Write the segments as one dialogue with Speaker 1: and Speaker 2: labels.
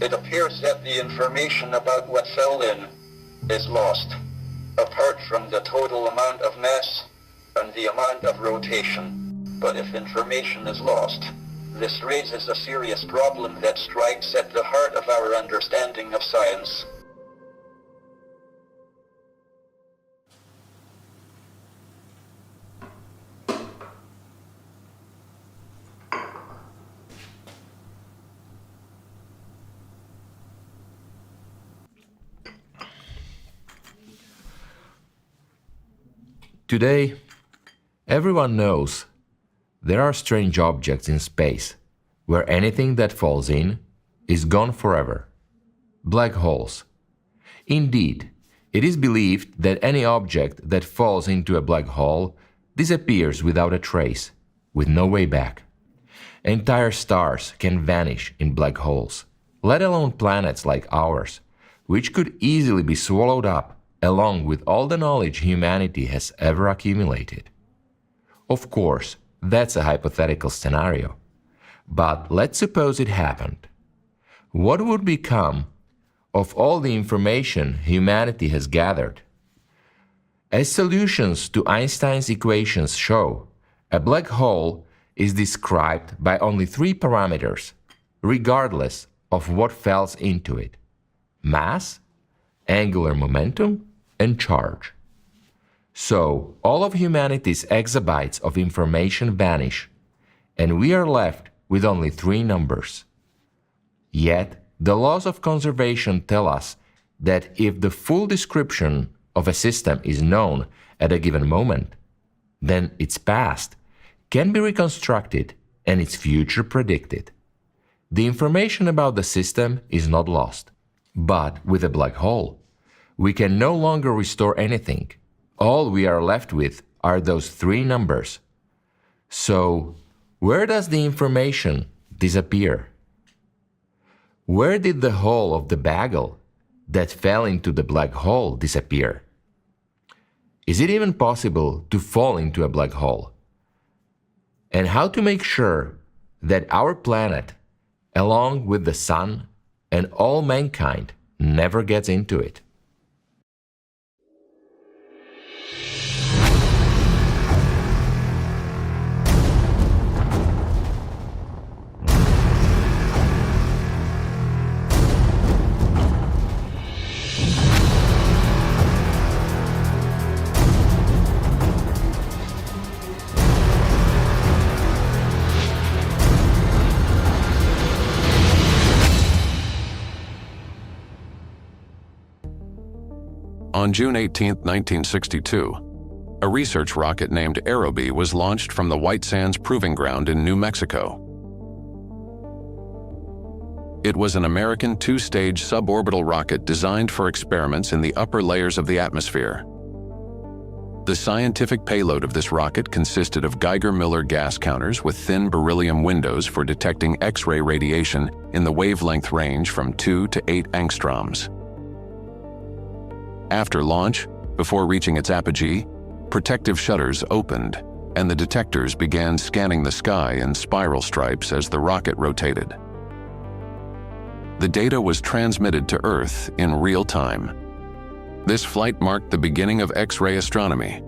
Speaker 1: It appears that the information about what fell in is lost, apart from the total amount of mass and the amount of rotation. But if information is lost, this raises a serious problem that strikes at the heart of our understanding of science.
Speaker 2: Today, everyone knows there are strange objects in space where anything that falls in is gone forever. Black holes. Indeed, it is believed that any object that falls into a black hole disappears without a trace, with no way back. Entire stars can vanish in black holes, let alone planets like ours, which could easily be swallowed up along with all the knowledge humanity has ever accumulated. Of course, that's a hypothetical scenario. But let's suppose it happened. What would become of all the information humanity has gathered? As solutions to Einstein's equations show, a black hole is described by only 3 parameters, regardless of what falls into it: mass, angular momentum, and charge. So, all of humanity's exabytes of information vanish, and we are left with only 3 numbers. Yet, the laws of conservation tell us that if the full description of a system is known at a given moment, then its past can be reconstructed and its future predicted. The information about the system is not lost. But with a black hole, we can no longer restore anything. All we are left with are those 3 numbers. So, where does the information disappear? Where did the whole of the Bagel that fell into the black hole disappear? Is it even possible to fall into a black hole? And how to make sure that our planet, along with the Sun and all mankind, never gets into it?
Speaker 3: On June 18, 1962, a research rocket named Aerobee was launched from the White Sands Proving Ground in New Mexico. It was an American 2-stage suborbital rocket designed for experiments in the upper layers of the atmosphere. The scientific payload of this rocket consisted of Geiger-Miller gas counters with thin beryllium windows for detecting X-ray radiation in the wavelength range from 2 to 8 angstroms. After launch, before reaching its apogee, protective shutters opened, and the detectors began scanning the sky in spiral stripes as the rocket rotated. The data was transmitted to Earth in real time. This flight marked the beginning of X-ray astronomy.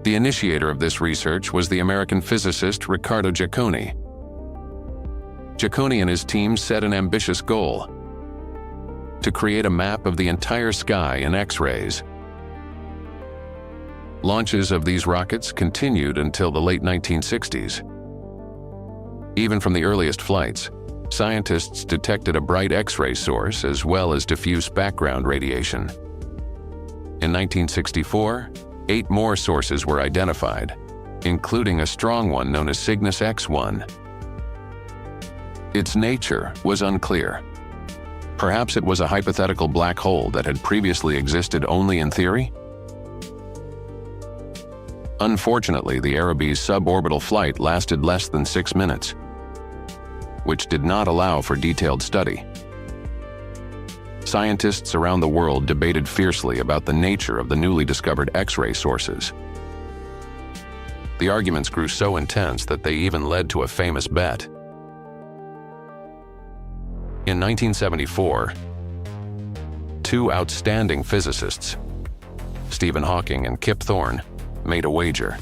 Speaker 3: The initiator of this research was the American physicist Riccardo Giacconi. Giacconi and his team set an ambitious goal: to create a map of the entire sky in X-rays. Launches of these rockets continued until the late 1960s. Even from the earliest flights, scientists detected a bright X-ray source as well as diffuse background radiation. In 1964, 8 more sources were identified, including a strong one known as Cygnus X-1. Its nature was unclear. Perhaps it was a hypothetical black hole that had previously existed only in theory? Unfortunately, the Aerobee's suborbital flight lasted less than 6 minutes, which did not allow for detailed study. Scientists around the world debated fiercely about the nature of the newly discovered X-ray sources. The arguments grew so intense that they even led to a famous bet. In 1974, two outstanding physicists, Stephen Hawking and Kip Thorne, made a wager.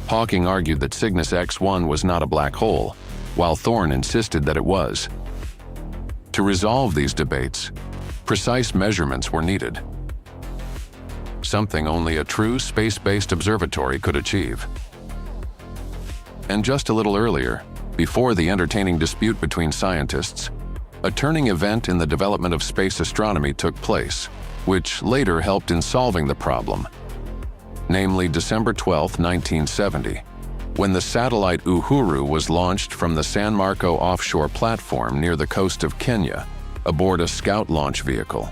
Speaker 3: Hawking argued that Cygnus X-1 was not a black hole, while Thorne insisted that it was. To resolve these debates, precise measurements were needed, something only a true space-based observatory could achieve. And just a little earlier, before the entertaining dispute between scientists, a turning event in the development of space astronomy took place, which later helped in solving the problem. Namely December 12, 1970, when the satellite Uhuru was launched from the San Marco offshore platform near the coast of Kenya, aboard a Scout launch vehicle.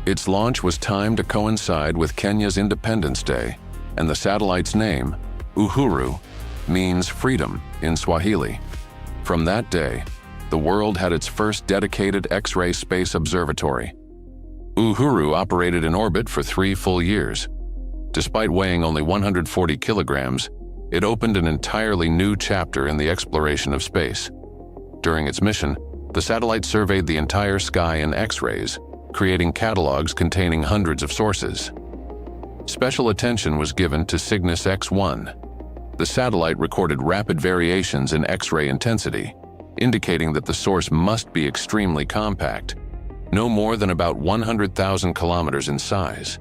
Speaker 3: Its launch was timed to coincide with Kenya's Independence Day, and the satellite's name, Uhuru, means freedom in Swahili. From that day, the world had its first dedicated X-ray space observatory. Uhuru operated in orbit for 3 full years. Despite weighing only 140 kilograms, it opened an entirely new chapter in the exploration of space. During its mission, the satellite surveyed the entire sky in X-rays, creating catalogs containing hundreds of sources. Special attention was given to Cygnus X-1. The satellite recorded rapid variations in X-ray intensity, indicating that the source must be extremely compact, no more than about 100,000 kilometers in size.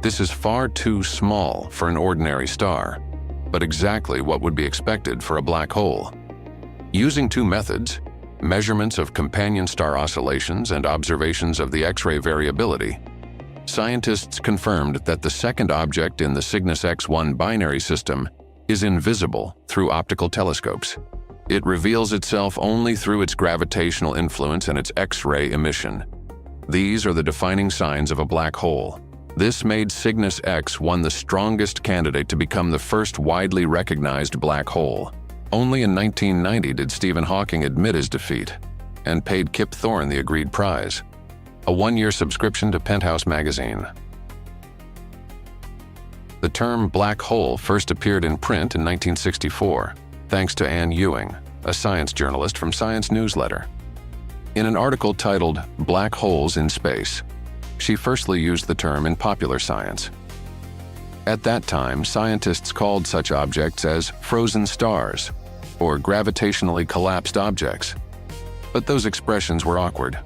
Speaker 3: This is far too small for an ordinary star, but exactly what would be expected for a black hole. Using two methods, measurements of companion star oscillations and observations of the X-ray variability, scientists confirmed that the second object in the Cygnus X-1 binary system is invisible through optical telescopes. It reveals itself only through its gravitational influence and its X-ray emission. These are the defining signs of a black hole. This made Cygnus X-1 the strongest candidate to become the first widely recognized black hole. Only in 1990 did Stephen Hawking admit his defeat and paid Kip Thorne the agreed prize, a 1-year subscription to Penthouse magazine. The term black hole first appeared in print in 1964, thanks to Anne Ewing, a science journalist from Science Newsletter. In an article titled "Black Holes in Space," she firstly used the term in popular science. At that time, scientists called such objects as frozen stars or gravitationally collapsed objects, but those expressions were awkward.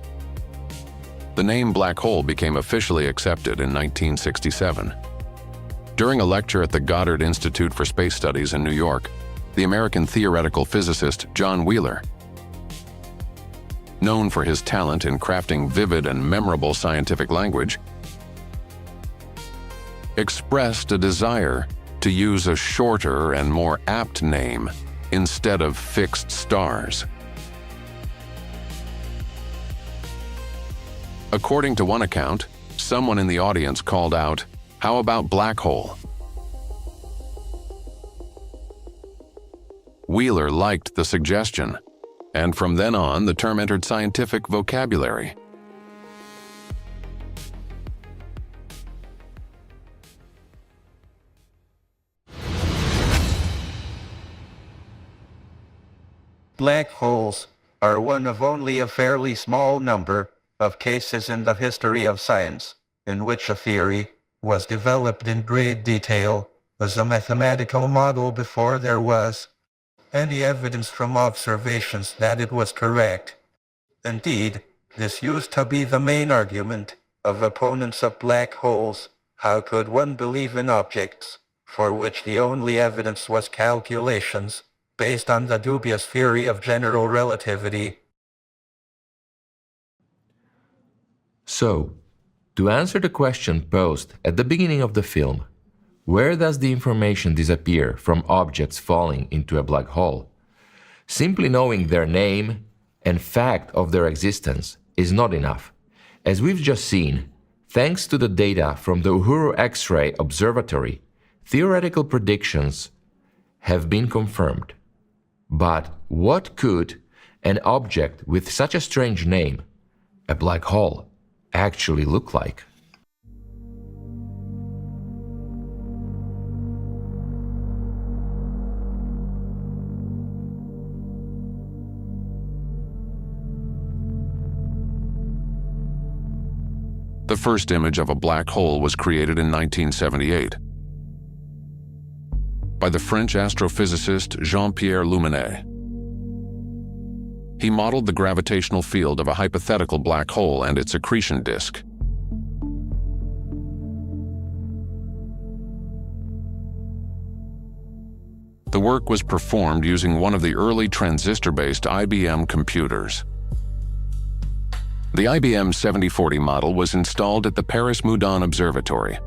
Speaker 3: The name black hole became officially accepted in 1967. During a lecture at the Goddard Institute for Space Studies in New York, the American theoretical physicist John Wheeler, known for his talent in crafting vivid and memorable scientific language, expressed a desire to use a shorter and more apt name instead of fixed stars. According to one account, someone in the audience called out, "How about black hole?" Wheeler liked the suggestion, and from then on, the term entered scientific vocabulary.
Speaker 1: Black holes are one of only a fairly small number of cases in the history of science in which a theory was developed in great detail as a mathematical model before there was any evidence from observations that it was correct. Indeed, this used to be the main argument of opponents of black holes. How could one believe in objects for which the only evidence was calculations based on the dubious theory of general relativity?
Speaker 2: So, to answer the question posed at the beginning of the film, where does the information disappear from objects falling into a black hole? Simply knowing their name and fact of their existence is not enough. As we've just seen, thanks to the data from the Uhuru X-ray Observatory, theoretical predictions have been confirmed. But what could an object with such a strange name, a black hole, actually look like?
Speaker 3: The first image of a black hole was created in 1978 by the French astrophysicist Jean-Pierre Luminet. He modeled the gravitational field of a hypothetical black hole and its accretion disk. The work was performed using one of the early transistor-based IBM computers. The IBM 7040 model was installed at the Paris Moudon Observatory.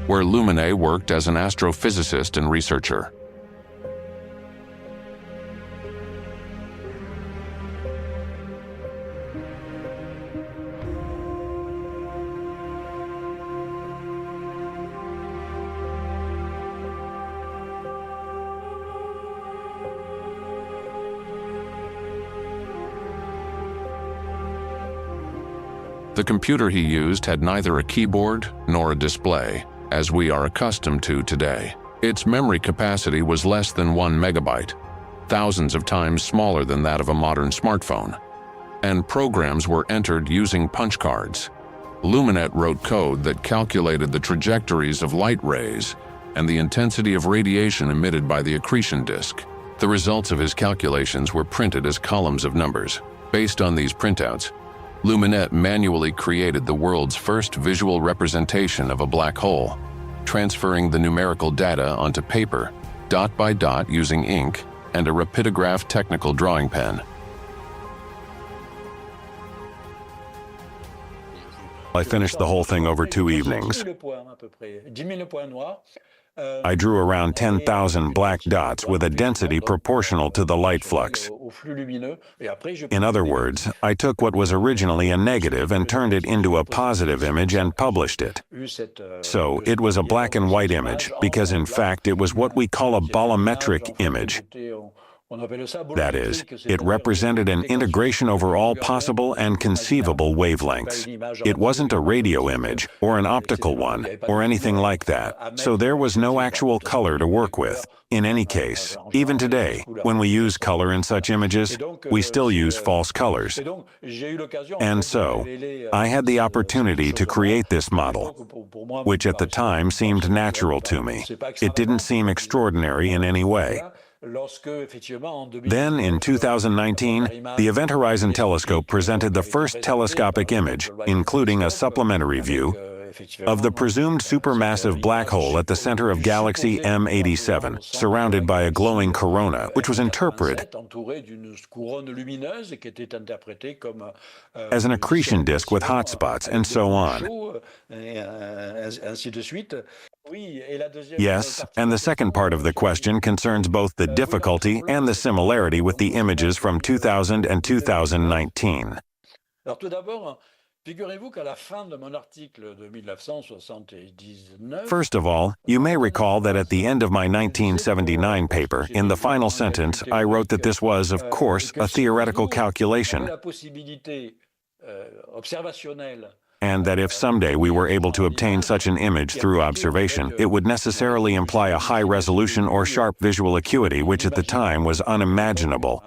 Speaker 3: Where Luminet worked as an astrophysicist and researcher. The computer he used had neither a keyboard nor a display, as we are accustomed to today. Its memory capacity was less than 1 megabyte, thousands of times smaller than that of a modern smartphone, and programs were entered using punch cards. Luminet wrote code that calculated the trajectories of light rays and the intensity of radiation emitted by the accretion disk. The results of his calculations were printed as columns of numbers. Based on these printouts, Luminet manually created the world's first visual representation of a black hole, transferring the numerical data onto paper, dot by dot using ink and a rapidograph technical drawing pen.
Speaker 4: I finished the whole thing over 2 evenings. I drew around 10,000 black dots with a density proportional to the light flux. In other words, I took what was originally a negative and turned it into a positive image and published it. So it was a black and white image, because in fact it was what we call a bolometric image. That is, it represented an integration over all possible and conceivable wavelengths. It wasn't a radio image, or an optical one, or anything like that, so there was no actual color to work with. In any case, even today, when we use color in such images, we still use false colors. And so, I had the opportunity to create this model, which at the time seemed natural to me. It didn't seem extraordinary in any way. Then, in 2019, the Event Horizon Telescope presented the first telescopic image, including a supplementary view, of the presumed supermassive black hole at the center of galaxy M87, surrounded by a glowing corona, which was interpreted as an accretion disk with hotspots, and so on. Yes, and the second part of the question concerns both the difficulty and the similarity with the images from 2000 and 2019. First of all, you may recall that at the end of my 1979 paper, in the final sentence, I wrote that this was, of course, a theoretical calculation, and that if someday we were able to obtain such an image through observation, it would necessarily imply a high resolution or sharp visual acuity, which at the time was unimaginable.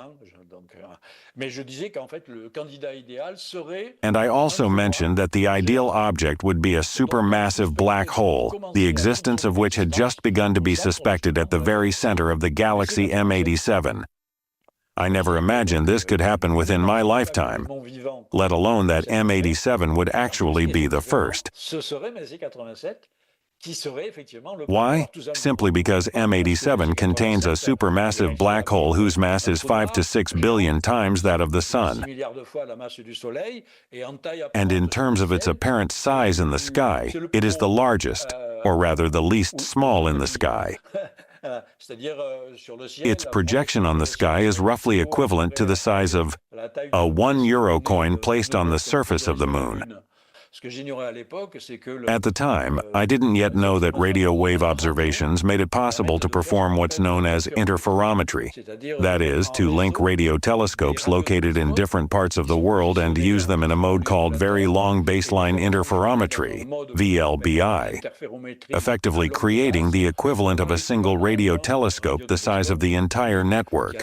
Speaker 4: And I also mentioned that the ideal object would be a supermassive black hole, the existence of which had just begun to be suspected at the very center of the galaxy M87. I never imagined this could happen within my lifetime, let alone that M87 would actually be the first. Why? Simply because M87 contains a supermassive black hole whose mass is 5 to 6 billion times that of the Sun. And in terms of its apparent size in the sky, it is the largest, or rather the least small in the sky. Its projection on the sky is roughly equivalent to the size of a €1 coin placed on the surface of the Moon. At the time, I didn't yet know that radio wave observations made it possible to perform what's known as interferometry. That is, to link radio telescopes located in different parts of the world and use them in a mode called Very Long Baseline Interferometry, VLBI, effectively creating the equivalent of a single radio telescope the size of the entire network.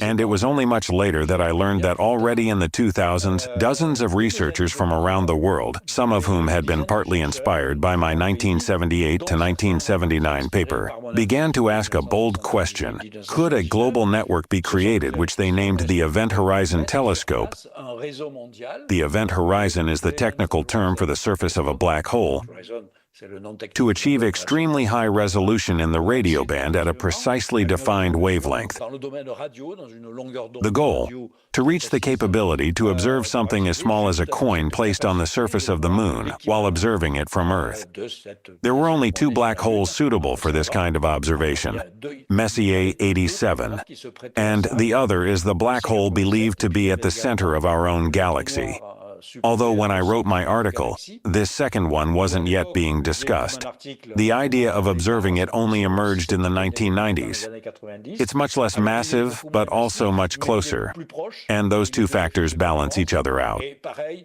Speaker 4: And it was only much later that I learned that already in the 2000s, dozens of researchers from around the world, some of whom had been partly inspired by my 1978 to 1979 paper, began to ask a bold question: could a global network be created which they named the Event Horizon Telescope? The event horizon is the technical term for the surface of a black hole, to achieve extremely high resolution in the radio band at a precisely defined wavelength. The goal: to reach the capability to observe something as small as a coin placed on the surface of the moon while observing it from Earth. There were only two black holes suitable for this kind of observation, Messier 87, and the other is the black hole believed to be at the center of our own galaxy. Although when I wrote my article, this second one wasn't yet being discussed. The idea of observing it only emerged in the 1990s. It's much less massive, but also much closer, and those two factors balance each other out.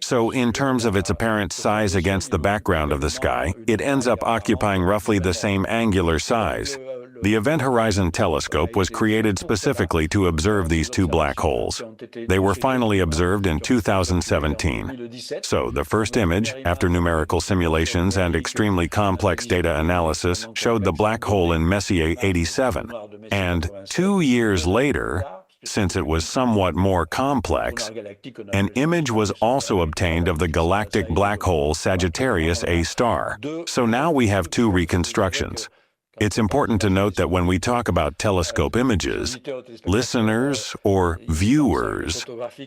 Speaker 4: So in terms of its apparent size against the background of the sky, it ends up occupying roughly the same angular size. The Event Horizon Telescope was created specifically to observe these two black holes. They were finally observed in 2017. So the first image, after numerical simulations and extremely complex data analysis, showed the black hole in Messier 87. And 2 years later, since it was somewhat more complex, an image was also obtained of the galactic black hole Sagittarius A star. So now we have two reconstructions. It's important to note that when we talk about telescope images, listeners or viewers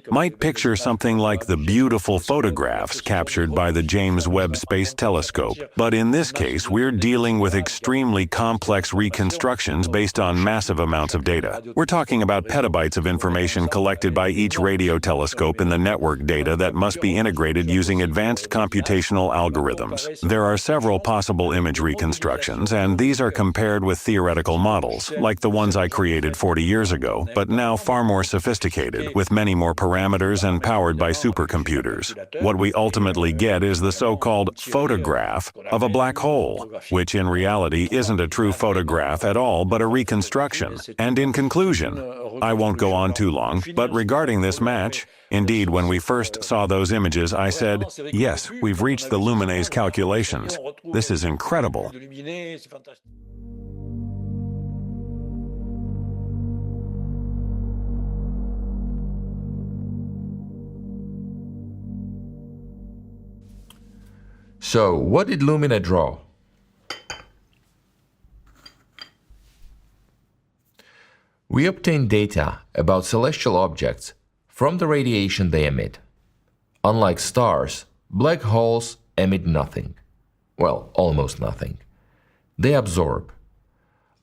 Speaker 4: might picture something like the beautiful photographs captured by the James Webb Space Telescope. But in this case, we're dealing with extremely complex reconstructions based on massive amounts of data. We're talking about petabytes of information collected by each radio telescope in the network data that must be integrated using advanced computational algorithms. There are several possible image reconstructions, and these are compared with theoretical models, like the ones I created 40 years ago, but now far more sophisticated, with many more parameters and powered by supercomputers. What we ultimately get is the so-called photograph of a black hole, which in reality isn't a true photograph at all, but a reconstruction. And in conclusion, I won't go on too long, but regarding this match, indeed, when we first saw those images, I said, yes, we've reached the Luminay's calculations. This is incredible.
Speaker 2: So, what did Lumina draw? We obtain data about celestial objects from the radiation they emit. Unlike stars, black holes emit nothing. Well, almost nothing. They absorb.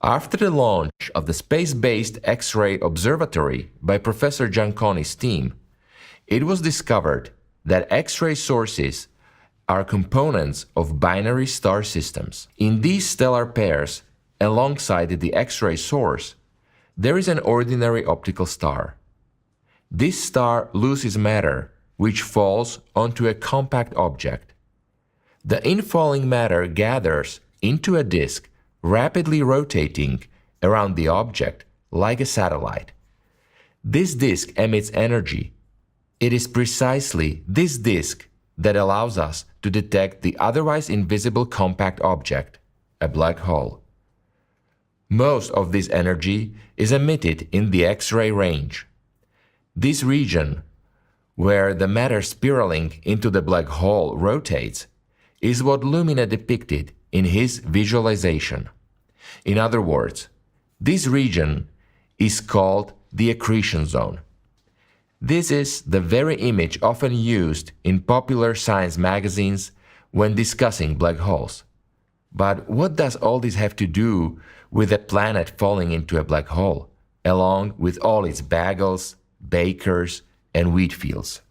Speaker 2: After the launch of the space-based X-ray observatory by Professor Gianconi's team, it was discovered that X-ray sources are components of binary star systems. In these stellar pairs, alongside the X-ray source, there is an ordinary optical star. This star loses matter, which falls onto a compact object. The infalling matter gathers into a disk, rapidly rotating around the object like a satellite. This disk emits energy. It is precisely this disk that allows us to detect the otherwise invisible compact object, a black hole. Most of this energy is emitted in the X-ray range. This region, where the matter spiraling into the black hole rotates, is what Lumina depicted in his visualization. In other words, this region is called the accretion zone. This is the very image often used in popular science magazines when discussing black holes. But what does all this have to do with a planet falling into a black hole, along with all its bagels, bakers, and wheat fields?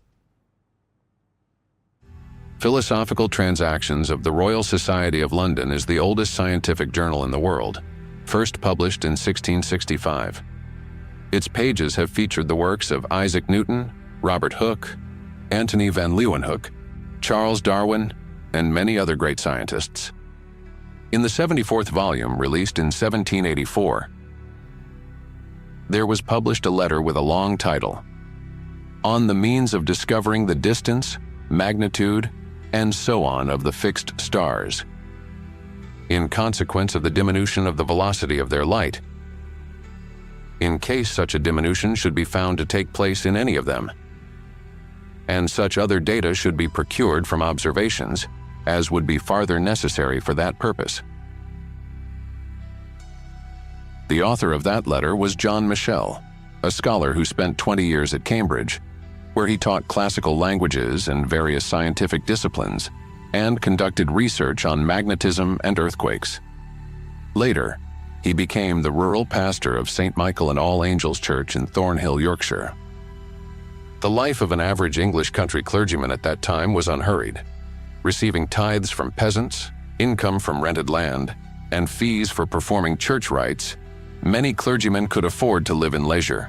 Speaker 3: Philosophical Transactions of the Royal Society of London is the oldest scientific journal in the world, first published in 1665. Its pages have featured the works of Isaac Newton, Robert Hooke, Antony van Leeuwenhoek, Charles Darwin, and many other great scientists. In the 74th volume, released in 1784, there was published a letter with a long title, On the Means of Discovering the Distance, Magnitude, and so on of the Fixed Stars, in consequence of the diminution of the velocity of their light, in case such a diminution should be found to take place in any of them, and such other data should be procured from observations as would be farther necessary for that purpose. The author of that letter was John Michell, a scholar who spent 20 years at Cambridge, where he taught classical languages and various scientific disciplines, and conducted research on magnetism and earthquakes. Later, he became the rural pastor of St. Michael and All Angels Church in Thornhill, Yorkshire. The life of an average English country clergyman at that time was unhurried, receiving tithes from peasants, income from rented land, and fees for performing church rites. Many clergymen could afford to live in leisure,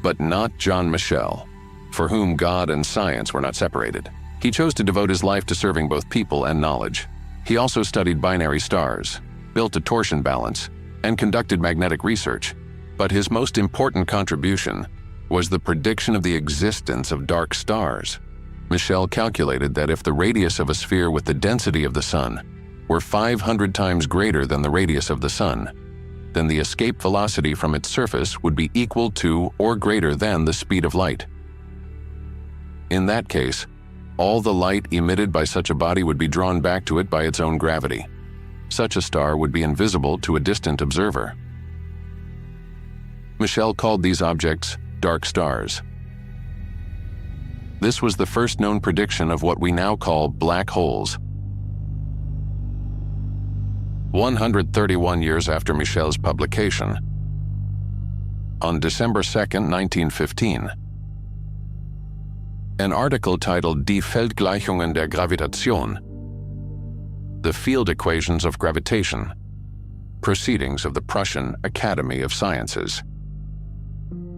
Speaker 3: but not John Michell, for whom God and science were not separated. He chose to devote his life to serving both people and knowledge. He also studied binary stars, built a torsion balance, and conducted magnetic research. But his most important contribution was the prediction of the existence of dark stars. Michell calculated that if the radius of a sphere with the density of the Sun were 500 times greater than the radius of the Sun, then the escape velocity from its surface would be equal to or greater than the speed of light. In that case, all the light emitted by such a body would be drawn back to it by its own gravity. Such a star would be invisible to a distant observer. Michell called these objects dark stars. This was the first known prediction of what we now call black holes. 131 years after Michell's publication, on December 2, 1915, an article titled Die Feldgleichungen der Gravitation, The Field Equations of Gravitation, Proceedings of the Prussian Academy of Sciences.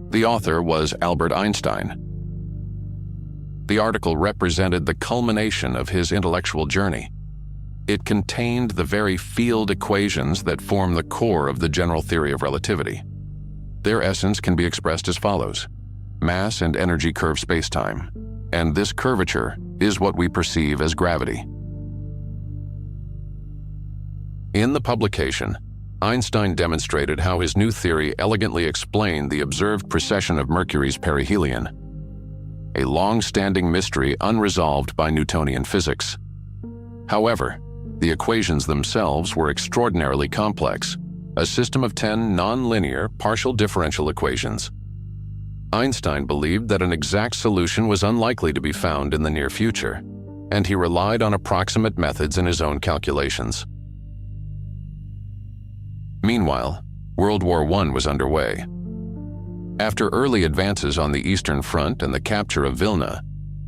Speaker 3: The author was Albert Einstein. The article represented the culmination of his intellectual journey. It contained the very field equations that form the core of the general theory of relativity. Their essence can be expressed as follows: mass and energy curve spacetime, and this curvature is what we perceive as gravity. In the publication, Einstein demonstrated how his new theory elegantly explained the observed precession of Mercury's perihelion, a long-standing mystery unresolved by Newtonian physics. However, the equations themselves were extraordinarily complex, a system of 10 non-linear partial differential equations. Einstein believed that an exact solution was unlikely to be found in the near future, and he relied on approximate methods in his own calculations. Meanwhile, World War I was underway. After early advances on the Eastern Front and the capture of Vilna,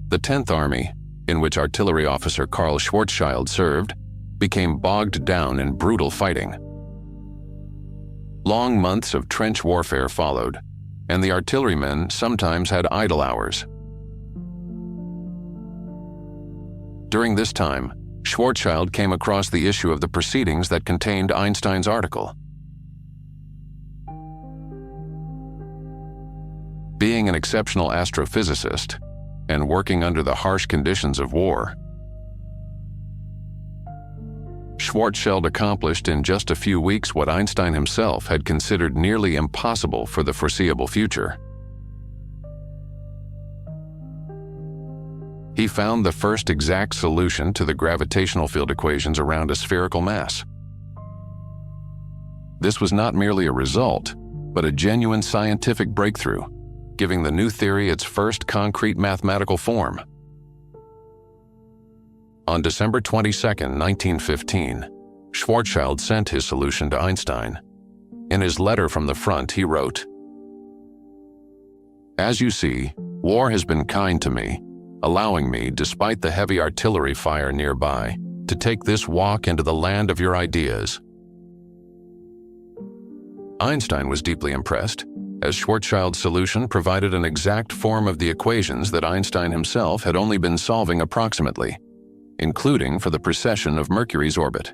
Speaker 3: the 10th Army, in which artillery officer Karl Schwarzschild served, became bogged down in brutal fighting. Long months of trench warfare followed, and the artillerymen sometimes had idle hours. During this time, Schwarzschild came across the issue of the proceedings that contained Einstein's article. Being an exceptional astrophysicist and working under the harsh conditions of war, Schwarzschild accomplished in just a few weeks what Einstein himself had considered nearly impossible for the foreseeable future. He found the first exact solution to the gravitational field equations around a spherical mass. This was not merely a result, but a genuine scientific breakthrough, giving the new theory its first concrete mathematical form. On December 22, 1915, Schwarzschild sent his solution to Einstein. In his letter from the front, he wrote, "As you see, war has been kind to me, allowing me, despite the heavy artillery fire nearby, to take this walk into the land of your ideas. Einstein was deeply impressed, as Schwarzschild's solution provided an exact form of the equations that Einstein himself had only been solving approximately, including for the precession of Mercury's orbit.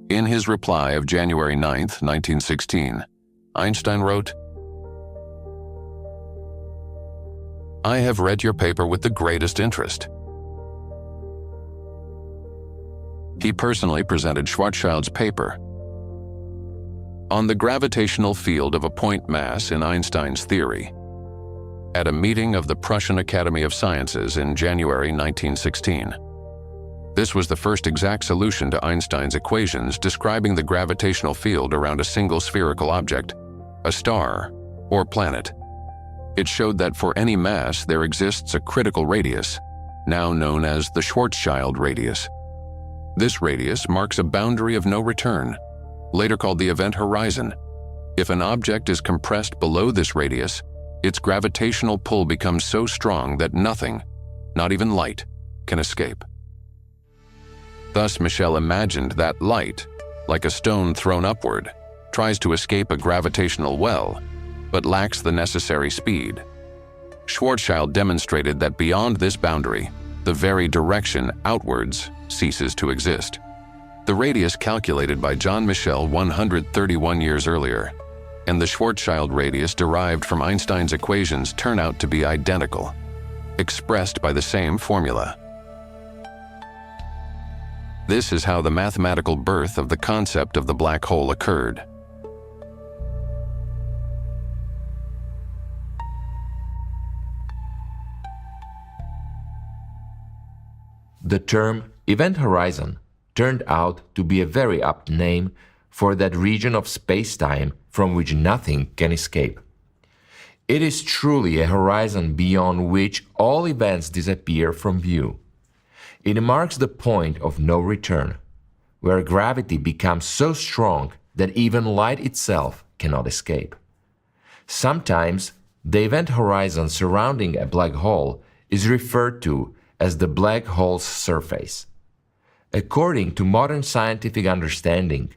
Speaker 3: In his reply of January 9, 1916, Einstein wrote, "I have read your paper with the greatest interest." He personally presented Schwarzschild's paper on the gravitational field of a point mass in Einstein's theory at a meeting of the Prussian Academy of Sciences in January 1916. This was the first exact solution to Einstein's equations describing the gravitational field around a single spherical object, a star or planet. It showed that for any mass there exists a critical radius, now known as the Schwarzschild radius. This radius marks a boundary of no return, later called the event horizon. If an object is compressed below this radius, its gravitational pull becomes so strong that nothing, not even light, can escape. Thus, Michell imagined that light, like a stone thrown upward, tries to escape a gravitational well, but lacks the necessary speed. Schwarzschild demonstrated that beyond this boundary, the very direction outwards ceases to exist. The radius calculated by John Michell 131 years earlier, and the Schwarzschild radius derived from Einstein's equations turn out to be identical, expressed by the same formula. This is how the mathematical birth of the concept of the black hole occurred.
Speaker 2: The term event horizon turned out to be a very apt name for that region of space-time from which nothing can escape. It is truly a horizon beyond which all events disappear from view. It marks the point of no return, where gravity becomes so strong that even light itself cannot escape. Sometimes the event horizon surrounding a black hole is referred to as the black hole's surface. According to modern scientific understanding,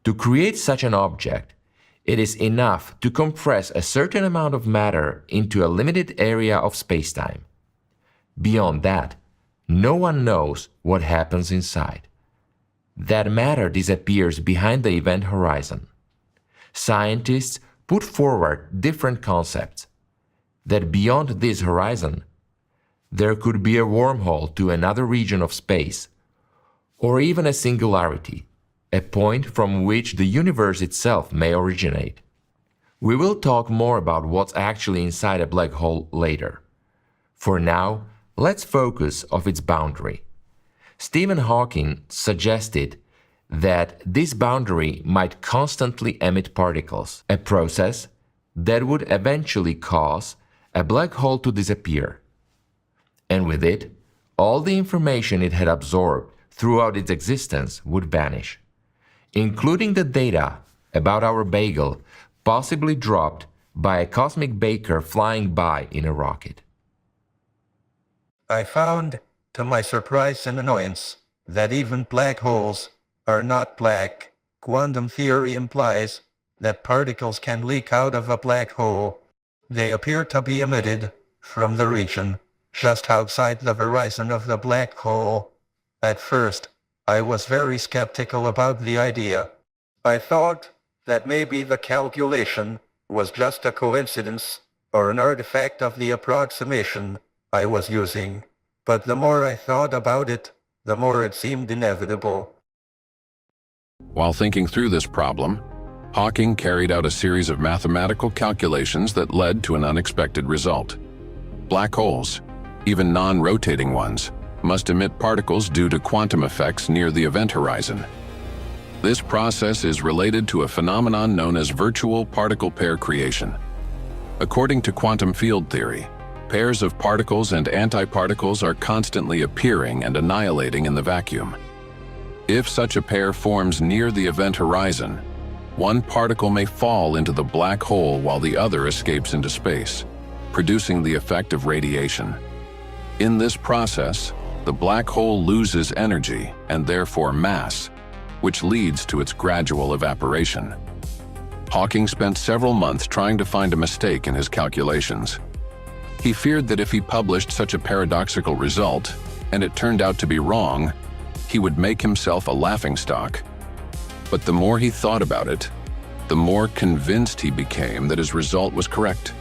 Speaker 2: to create such an object, it is enough to compress a certain amount of matter into a limited area of spacetime. Beyond that, no one knows what happens inside. That matter disappears behind the event horizon. Scientists put forward different concepts, that beyond this horizon, there could be a wormhole to another region of space, or even a singularity, a point from which the universe itself may originate. We will talk more about what's actually inside a black hole later. For now, let's focus on its boundary. Stephen Hawking suggested that this boundary might constantly emit particles, a process that would eventually cause a black hole to disappear. And with it, all the information it had absorbed throughout its existence would vanish, including the data about our bagel possibly dropped by a cosmic baker flying by in a rocket.
Speaker 1: I found, to my surprise and annoyance, that even black holes are not black. Quantum theory implies that particles can leak out of a black hole. They appear to be emitted from the region just outside the horizon of the black hole. At first, I was very skeptical about the idea. I thought that maybe the calculation was just a coincidence or an artifact of the approximation I was using, but the more I thought about it, the more it seemed inevitable.
Speaker 3: While thinking through this problem, Hawking carried out a series of mathematical calculations that led to an unexpected result. Black holes, even non-rotating ones, must emit particles due to quantum effects near the event horizon. This process is related to a phenomenon known as virtual particle pair creation. According to quantum field theory, pairs of particles and antiparticles are constantly appearing and annihilating in the vacuum. If such a pair forms near the event horizon, one particle may fall into the black hole while the other escapes into space. producing the effect of radiation. In this process, the black hole loses energy and therefore mass, which leads to its gradual evaporation. Hawking spent several months trying to find a mistake in his calculations. He feared that if he published such a paradoxical result, and it turned out to be wrong, he would make himself a laughingstock. But the more he thought about it, the more convinced he became that his result was correct.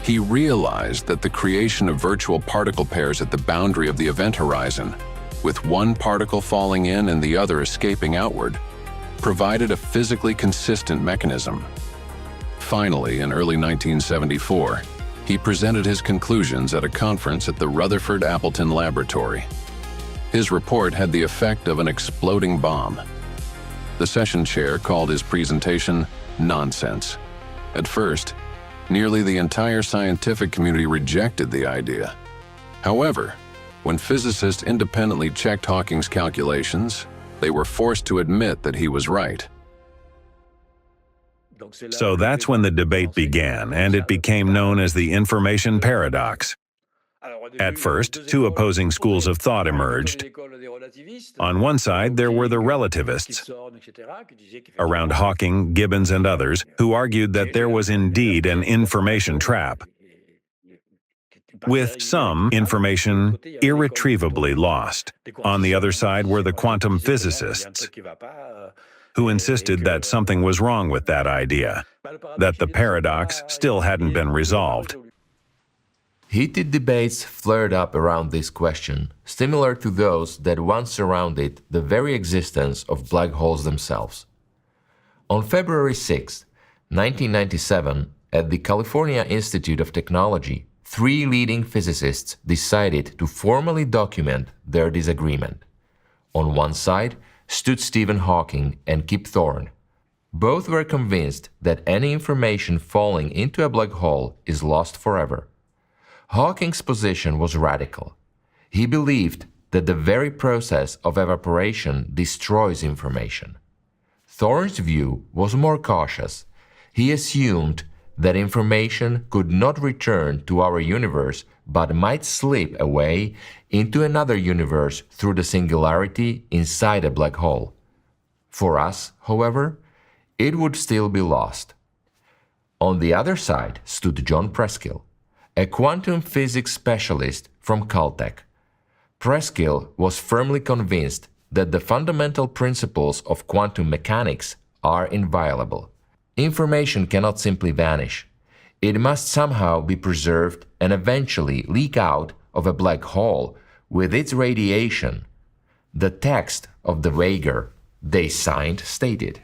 Speaker 3: He realized that the creation of virtual particle pairs at the boundary of the event horizon, with one particle falling in and the other escaping outward, provided a physically consistent mechanism. Finally, in early 1974, he presented his conclusions at a conference at the Rutherford Appleton Laboratory. His report had the effect of an exploding bomb. The session chair called his presentation nonsense. At first, nearly the entire scientific community rejected the idea. However, when physicists independently checked Hawking's calculations, they were forced to admit that he was right.
Speaker 4: So that's when the debate began, and it became known as the information paradox. At first, two opposing schools of thought emerged. On one side, there were the relativists, around Hawking, Gibbons, and others, who argued that there was indeed an information trap, with some information irretrievably lost. On the other side were the quantum physicists, who insisted that something was wrong with that idea, that the paradox still hadn't been resolved.
Speaker 2: Heated debates flared up around this question, similar to those that once surrounded the very existence of black holes themselves. On February 6, 1997, at the California Institute of Technology, three leading physicists decided to formally document their disagreement. On one side stood Stephen Hawking and Kip Thorne. Both were convinced that any information falling into a black hole is lost forever. Hawking's position was radical. He believed that the very process of evaporation destroys information. Thorne's view was more cautious. He assumed that information could not return to our universe but might slip away into another universe through the singularity inside a black hole. For us, however, it would still be lost. On the other side stood John Preskill, a quantum physics specialist from Caltech. Preskill was firmly convinced that the fundamental principles of quantum mechanics are inviolable. Information cannot simply vanish. It must somehow be preserved and eventually leak out of a black hole with its radiation. The text of the wager they signed stated: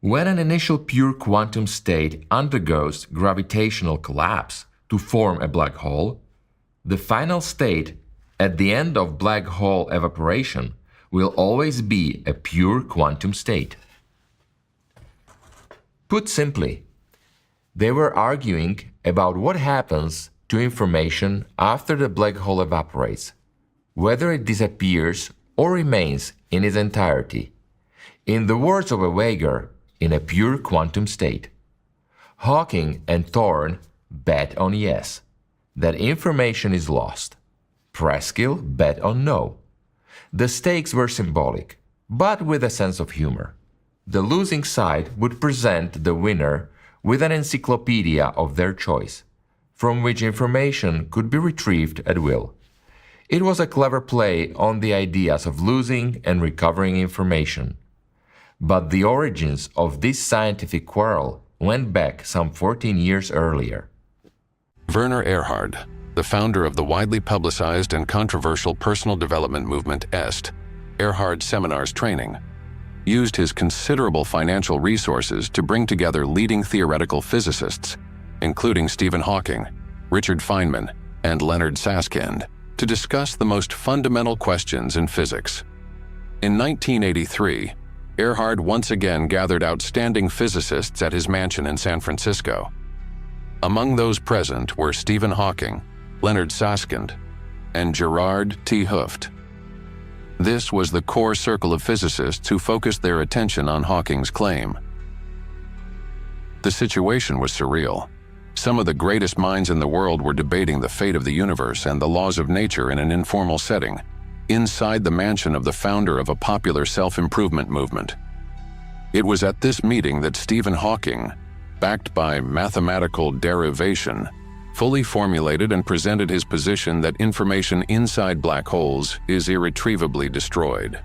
Speaker 2: when an initial pure quantum state undergoes gravitational collapse to form a black hole, the final state at the end of black hole evaporation will always be a pure quantum state. Put simply, they were arguing about what happens to information after the black hole evaporates, whether it disappears or remains in its entirety. In the words of a wager, in a pure quantum state. Hawking and Thorne bet on yes, that information is lost. Preskill bet on no. The stakes were symbolic, but with a sense of humor. The losing side would present the winner with an encyclopedia of their choice, from which information could be retrieved at will. It was a clever play on the ideas of losing and recovering information. But the origins of this scientific quarrel went back some 14 years earlier.
Speaker 3: Werner Erhard, the founder of the widely publicized and controversial personal development movement EST, Erhard Seminars Training, used his considerable financial resources to bring together leading theoretical physicists, including Stephen Hawking, Richard Feynman, and Leonard Susskind, to discuss the most fundamental questions in physics. In 1983, Erhard once again gathered outstanding physicists at his mansion in San Francisco. Among those present were Stephen Hawking, Leonard Susskind, and Gerard T. Hooft. This was the core circle of physicists who focused their attention on Hawking's claim. The situation was surreal. Some of the greatest minds in the world were debating the fate of the universe and the laws of nature in an informal setting, inside the mansion of the founder of a popular self-improvement movement. It was at this meeting that Stephen Hawking, backed by mathematical derivation, fully formulated and presented his position that information inside black holes is irretrievably destroyed.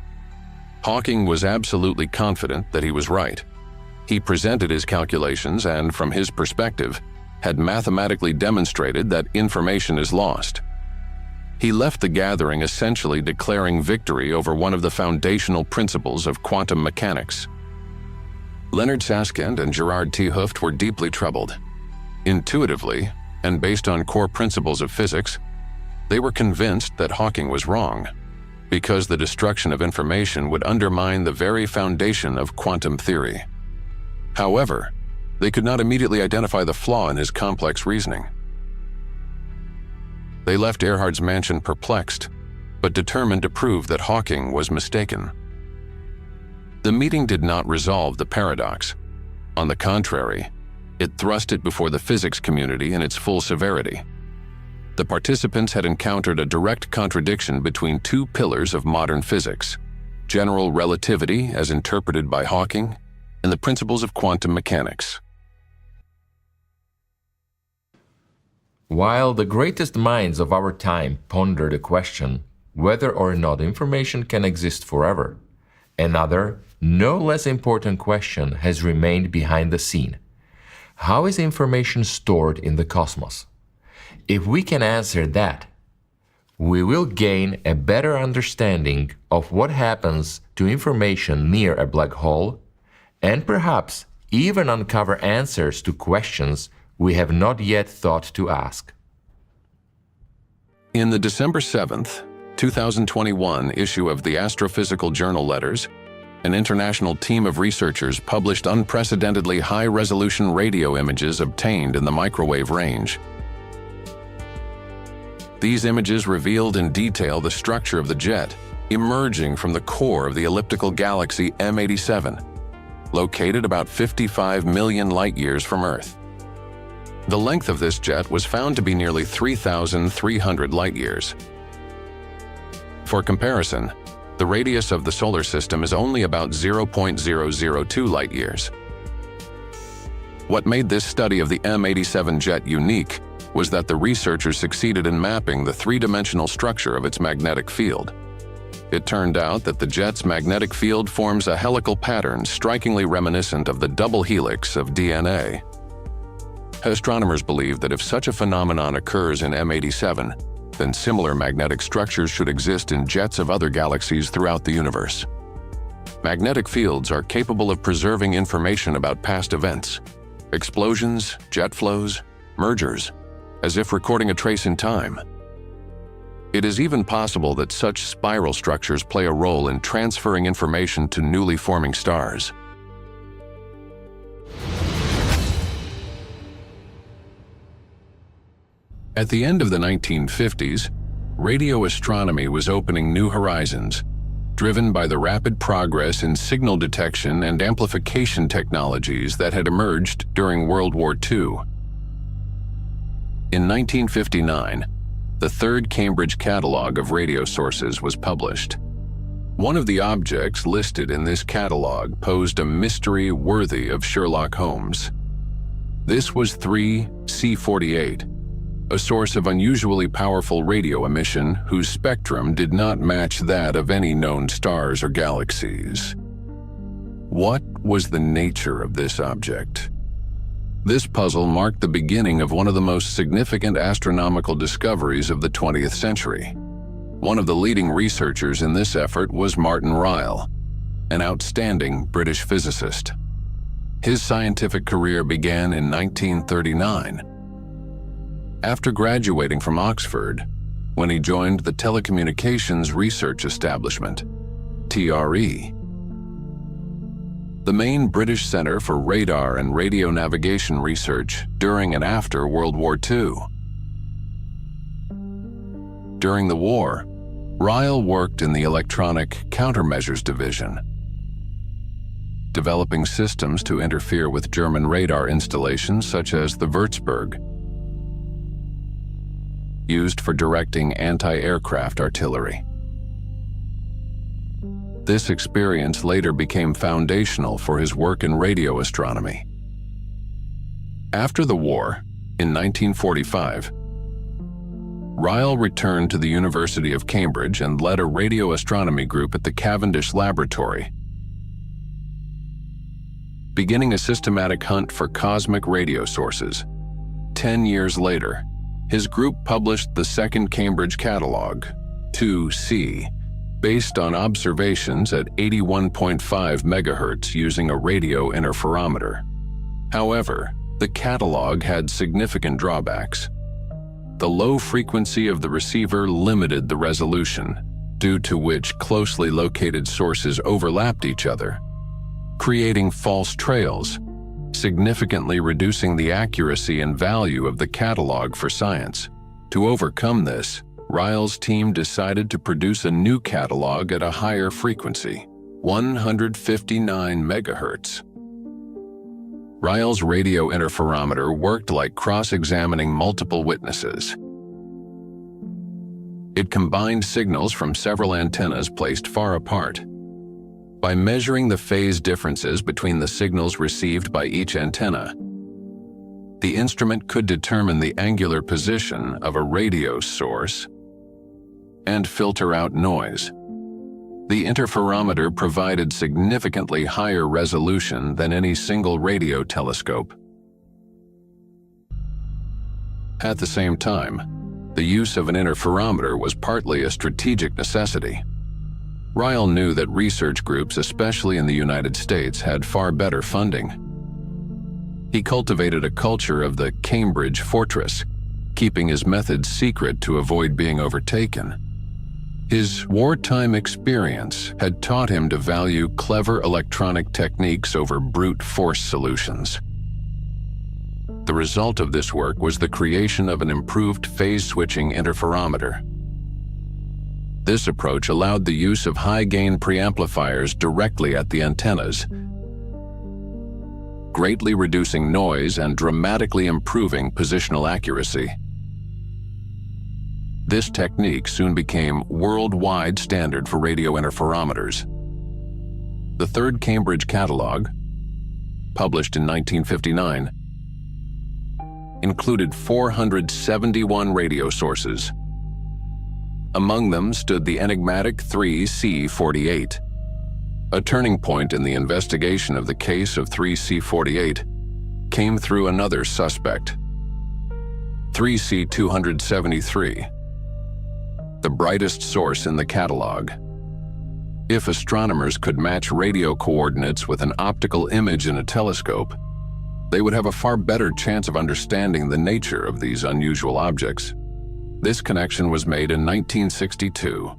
Speaker 3: Hawking was absolutely confident that he was right. He presented his calculations and, from his perspective, had mathematically demonstrated that information is lost. He left the gathering essentially declaring victory over one of the foundational principles of quantum mechanics. Leonard Susskind and Gerard T. Hooft were deeply troubled. Intuitively, and based on core principles of physics, they were convinced that Hawking was wrong, because the destruction of information would undermine the very foundation of quantum theory. However, they could not immediately identify the flaw in his complex reasoning. They left Erhard's mansion perplexed, but determined to prove that Hawking was mistaken. The meeting did not resolve the paradox. On the contrary, it thrust it before the physics community in its full severity. The participants had encountered a direct contradiction between two pillars of modern physics: general relativity as interpreted by Hawking, and the principles of quantum mechanics.
Speaker 2: While the greatest minds of our time ponder the question whether or not information can exist forever, another, no less important question has remained behind the scene. How is information stored in the cosmos? If we can answer that, we will gain a better understanding of what happens to information near a black hole, and perhaps even uncover answers to questions we have not yet thought to ask.
Speaker 3: In the December 7th, 2021 issue of the Astrophysical Journal Letters, an international team of researchers published unprecedentedly high-resolution radio images obtained in the microwave range. These images revealed in detail the structure of the jet emerging from the core of the elliptical galaxy M87, located about 55 million light-years from Earth. The length of this jet was found to be nearly 3,300 light-years. For comparison, the radius of the solar system is only about 0.002 light-years. What made this study of the M87 jet unique was that the researchers succeeded in mapping the three-dimensional structure of its magnetic field. It turned out that the jet's magnetic field forms a helical pattern strikingly reminiscent of the double helix of DNA. Astronomers believe that if such a phenomenon occurs in M87, then similar magnetic structures should exist in jets of other galaxies throughout the universe. Magnetic fields are capable of preserving information about past events, explosions, jet flows, mergers, as if recording a trace in time. It is even possible that such spiral structures play a role in transferring information to newly forming stars. At the end of the 1950s, radio astronomy was opening new horizons, driven by the rapid progress in signal detection and amplification technologies that had emerged during World War II. In 1959, the third Cambridge Catalogue of radio sources was published. One of the objects listed in this catalog posed a mystery worthy of Sherlock Holmes. This was 3C48, a source of unusually powerful radio emission whose spectrum did not match that of any known stars or galaxies. What was the nature of this object? This puzzle marked the beginning of one of the most significant astronomical discoveries of the 20th century. One of the leading researchers in this effort was Martin Ryle, an outstanding British physicist. His scientific career began in 1939. After graduating from Oxford, when he joined the Telecommunications Research Establishment, TRE, the main British center for radar and radio navigation research during and after World War II. During the war, Ryle worked in the Electronic Countermeasures Division. developing systems to interfere with German radar installations such as the Würzburg, used for directing anti-aircraft artillery. This experience later became foundational for his work in radio astronomy. After the war, in 1945, Ryle returned to the University of Cambridge and led a radio astronomy group at the Cavendish Laboratory, beginning a systematic hunt for cosmic radio sources. 10 years later, his group published the second Cambridge catalog, 2C, based on observations at 81.5 megahertz using a radio interferometer. However, the catalog had significant drawbacks. The low frequency of the receiver limited the resolution, due to which closely located sources overlapped each other, creating false trails, significantly reducing the accuracy and value of the catalog for science. To overcome this, Ryle's team decided to produce a new catalog at a higher frequency, 159 megahertz. Ryle's radio interferometer worked like cross-examining multiple witnesses. It combined signals from several antennas placed far apart. By measuring the phase differences between the signals received by each antenna, the instrument could determine the angular position of a radio source and filter out noise. The interferometer provided significantly higher resolution than any single radio telescope. At the same time, the use of an interferometer was partly a strategic necessity. Ryle knew that research groups, especially in the United States, had far better funding. He cultivated a culture of the Cambridge fortress, keeping his methods secret to avoid being overtaken. His wartime experience had taught him to value clever electronic techniques over brute force solutions. The result of this work was the creation of an improved phase-switching interferometer. This approach allowed the use of high-gain preamplifiers directly at the antennas, greatly reducing noise and dramatically improving positional accuracy. This technique soon became worldwide standard for radio interferometers. The third Cambridge catalog, published in 1959, included 471 radio sources. Among them stood the enigmatic 3C48. A turning point in the investigation of the case of 3C48 came through another suspect, 3C273. The brightest source in the catalog. If astronomers could match radio coordinates with an optical image in a telescope, they would have a far better chance of understanding the nature of these unusual objects. This connection was made in 1962,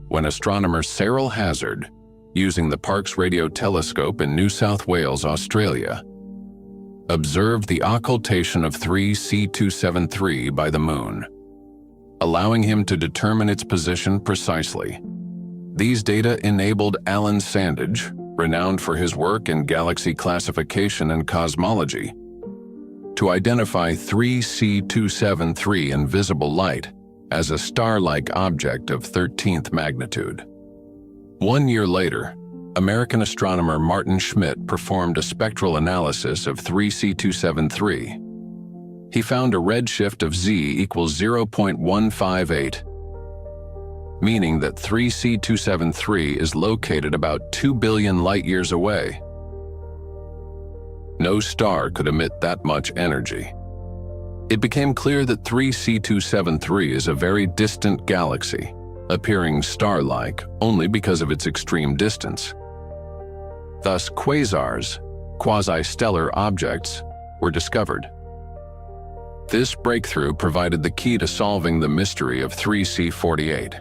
Speaker 3: when astronomer Cyril Hazard, using the Parkes Radio Telescope in New South Wales, Australia, observed the occultation of 3C273 by the Moon, allowing him to determine its position precisely. These data enabled Alan Sandage, renowned for his work in galaxy classification and cosmology, to identify 3C273 in visible light as a star-like object of 13th magnitude. 1 year later, American astronomer Martin Schmidt performed a spectral analysis of 3C273. He found a redshift of Z equals 0.158, meaning that 3C273 is located about 2 billion light-years away. No star could emit that much energy. It became clear that 3C273 is a very distant galaxy, appearing star-like only because of its extreme distance. Thus, quasars, quasi-stellar objects, were discovered. This breakthrough provided the key to solving the mystery of 3C48.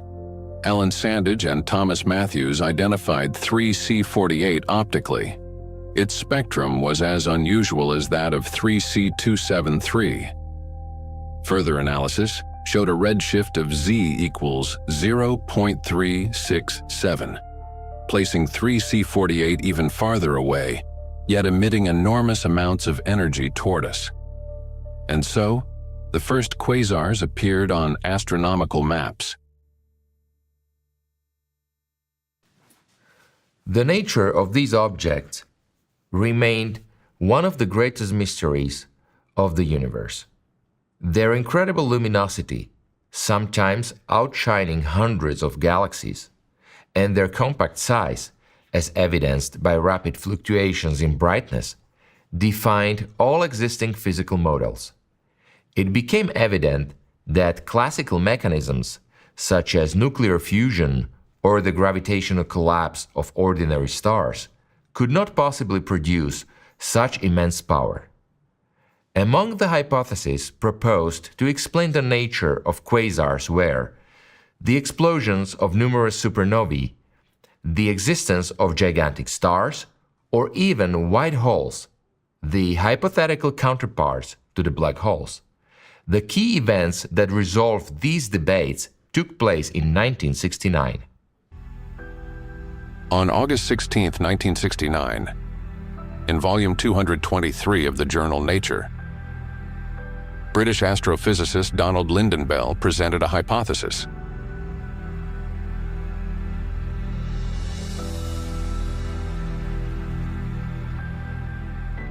Speaker 3: Alan Sandage and Thomas Matthews identified 3C48 optically. Its spectrum was as unusual as that of 3C273. Further analysis showed a redshift of Z equals 0.367, placing 3C48 even farther away, yet emitting enormous amounts of energy toward us. And so, the first quasars appeared on astronomical maps.
Speaker 2: The nature of these objects remained one of the greatest mysteries of the universe. Their incredible luminosity, sometimes outshining hundreds of galaxies, and their compact size, as evidenced by rapid fluctuations in brightness, defined all existing physical models. It became evident that classical mechanisms, such as nuclear fusion or the gravitational collapse of ordinary stars, could not possibly produce such immense power. Among the hypotheses proposed to explain the nature of quasars were the explosions of numerous supernovae, the existence of gigantic stars, or even white holes, the hypothetical counterparts to the black holes. The key events that resolved these debates took place in 1969.
Speaker 3: On August 16, 1969, in volume 223 of the journal Nature, British astrophysicist Donald Lynden-Bell presented a hypothesis.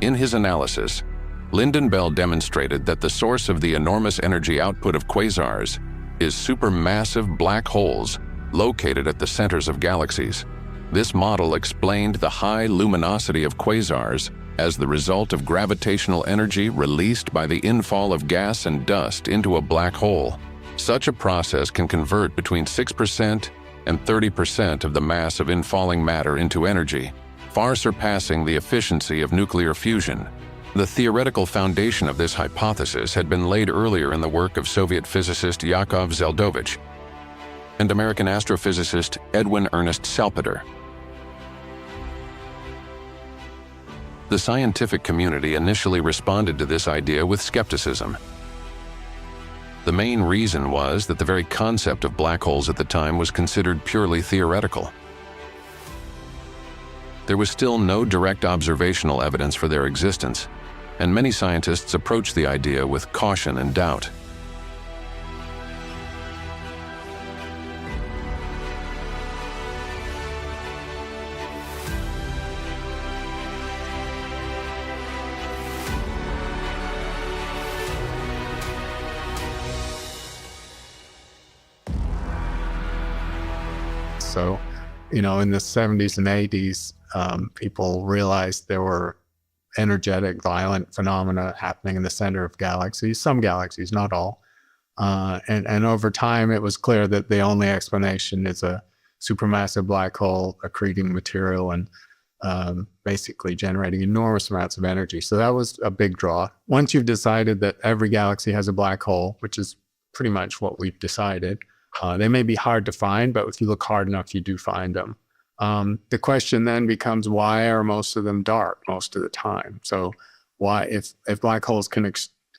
Speaker 3: In his analysis, Lynden-Bell demonstrated that the source of the enormous energy output of quasars is supermassive black holes located at the centers of galaxies. This model explained the high luminosity of quasars as the result of gravitational energy released by the infall of gas and dust into a black hole. Such a process can convert between 6% and 30% of the mass of infalling matter into energy, far surpassing the efficiency of nuclear fusion. The theoretical foundation of this hypothesis had been laid earlier in the work of Soviet physicist Yakov Zeldovich and American astrophysicist Edwin Ernest Salpeter. The scientific community initially responded to this idea with skepticism. The main reason was that the very concept of black holes at the time was considered purely theoretical. There was still no direct observational evidence for their existence, and many scientists approached the idea with caution and doubt.
Speaker 5: So, in the 70s and 80s, people realized there were energetic, violent phenomena happening in the center of galaxies, some galaxies, not all. And over time, it was clear that the only explanation is a supermassive black hole accreting material and basically generating enormous amounts of energy. So that was a big draw. Once you've decided that every galaxy has a black hole, which is pretty much what we've decided, they may be hard to find, but if you look hard enough, you do find them. The question then becomes, why are most of them dark most of the time? So why, if black holes can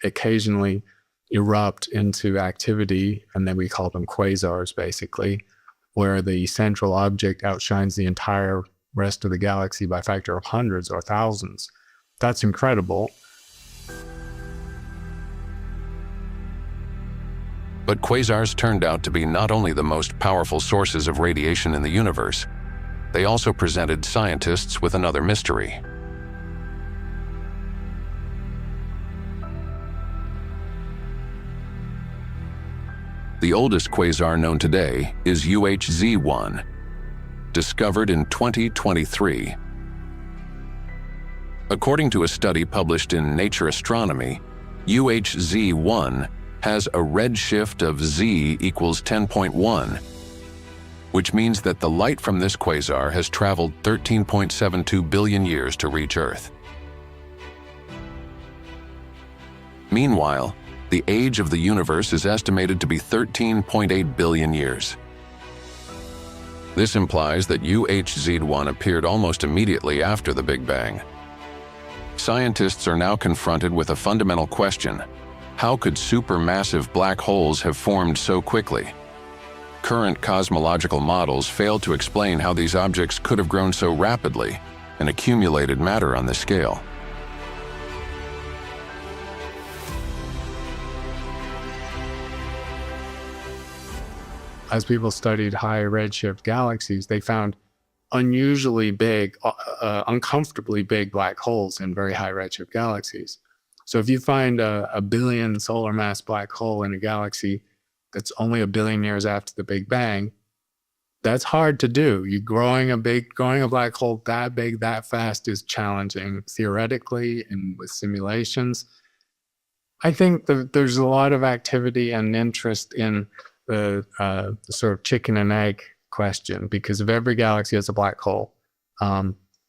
Speaker 5: occasionally erupt into activity, and then we call them quasars basically, where the central object outshines the entire rest of the galaxy by a factor of hundreds or thousands, that's incredible.
Speaker 3: But quasars turned out to be not only the most powerful sources of radiation in the universe, they also presented scientists with another mystery. The oldest quasar known today is UHZ-1, discovered in 2023. According to a study published in Nature Astronomy, UHZ-1 has a redshift of Z equals 10.1, which means that the light from this quasar has traveled 13.72 billion years to reach Earth. Meanwhile, the age of the universe is estimated to be 13.8 billion years. This implies that UHZ-1 appeared almost immediately after the Big Bang. Scientists are now confronted with a fundamental question: how could supermassive black holes have formed so quickly? current cosmological models fail to explain how these objects could have grown so rapidly and accumulated matter on this scale.
Speaker 5: As people studied high redshift galaxies, they found unusually big, uncomfortably big black holes in very high redshift galaxies. So if you find a billion solar mass black hole in a galaxy that's only a billion years after the Big Bang, that's hard to do. Growing a black hole that big, that fast is challenging theoretically and with simulations. I think there's a lot of activity and interest in the sort of chicken and egg question, because if every galaxy has a black hole,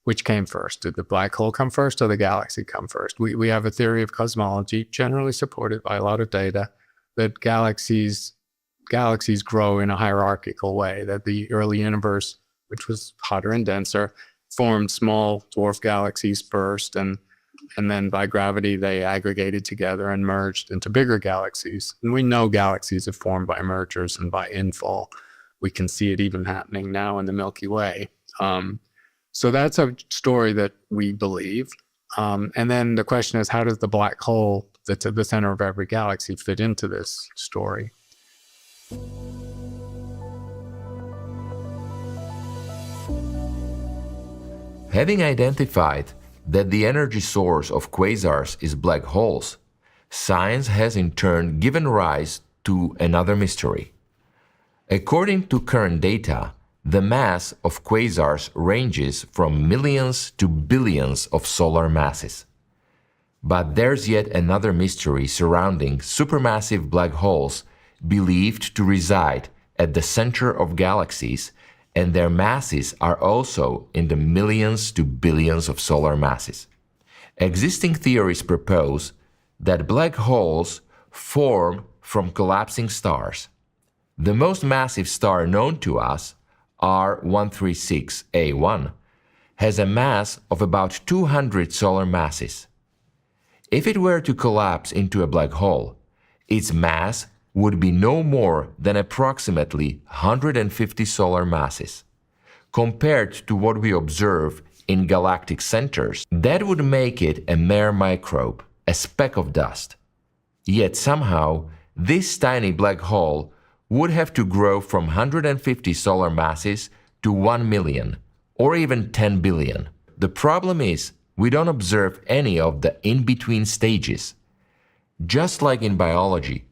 Speaker 5: which came first? Did the black hole come first or the galaxy come first? We have a theory of cosmology, generally supported by a lot of data, that galaxies grow in a hierarchical way, that the early universe, which was hotter and denser, formed small dwarf galaxies first, and then by gravity they aggregated together and merged into bigger galaxies. And we know galaxies are formed by mergers and by infall. We can see it even happening now in the Milky Way. So that's a story that we believe. And then the question is, how does the black hole that's at the center of every galaxy fit into this story?
Speaker 2: Having identified that the energy source of quasars is black holes, science has in turn given rise to another mystery. According to current data, the mass of quasars ranges from millions to billions of solar masses. But there's yet another mystery surrounding supermassive black holes believed to reside at the center of galaxies, and their masses are also in the millions to billions of solar masses. Existing theories propose that black holes form from collapsing stars. The most massive star known to us, R136A1, has a mass of about 200 solar masses. If it were to collapse into a black hole, its mass would be no more than approximately 150 solar masses. Compared to what we observe in galactic centers, that would make it a mere microbe, a speck of dust. Yet somehow, this tiny black hole would have to grow from 150 solar masses to 1 million, or even 10 billion. The problem is, we don't observe any of the in-between stages. Just like in biology,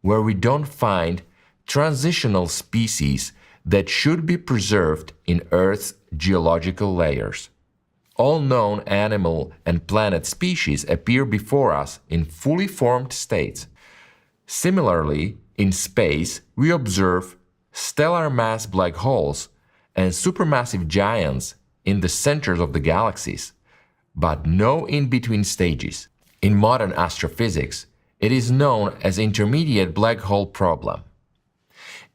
Speaker 2: where we don't find transitional species that should be preserved in Earth's geological layers. All known animal and plant species appear before us in fully formed states. Similarly, in space, we observe stellar mass black holes and supermassive giants in the centers of the galaxies, but no in-between stages. In modern astrophysics, it is known as intermediate black hole problem.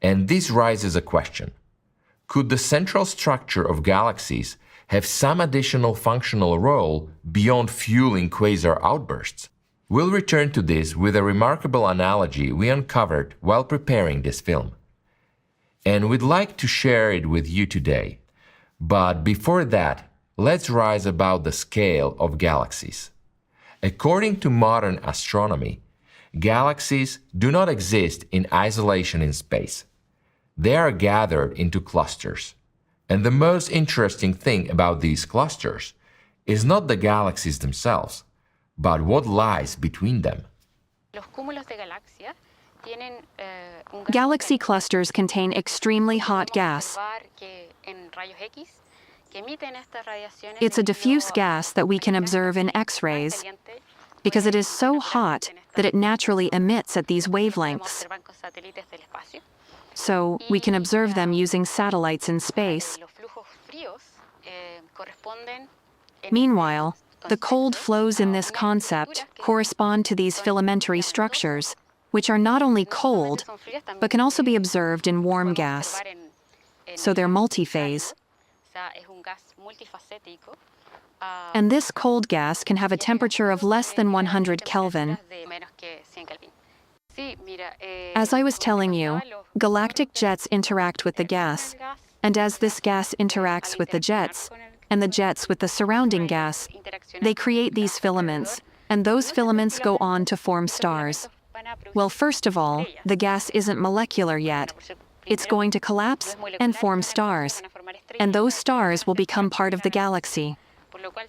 Speaker 2: And this raises a question. Could the central structure of galaxies have some additional functional role beyond fueling quasar outbursts? We'll return to this with a remarkable analogy we uncovered while preparing this film. And we'd like to share it with you today. But before that, let's rise about the scale of galaxies. According to modern astronomy, galaxies do not exist in isolation in space. They are gathered into clusters. And the most interesting thing about these clusters is not the galaxies themselves, but what lies between them.
Speaker 6: Galaxy clusters contain extremely hot gas. It's a diffuse gas that we can observe in X-rays because it is so hot that it naturally emits at these wavelengths. So we can observe them using satellites in space. Meanwhile, the cold flows in this concept correspond to these filamentary structures, which are not only cold, but can also be observed in warm gas. So they're multiphase. And this cold gas can have a temperature of less than 100 Kelvin. As I was telling you, galactic jets interact with the gas, and as this gas interacts with the jets, and the jets with the surrounding gas, they create these filaments, and those filaments go on to form stars. Well, first of all, the gas isn't molecular yet. It's going to collapse and form stars, and those stars will become part of the galaxy.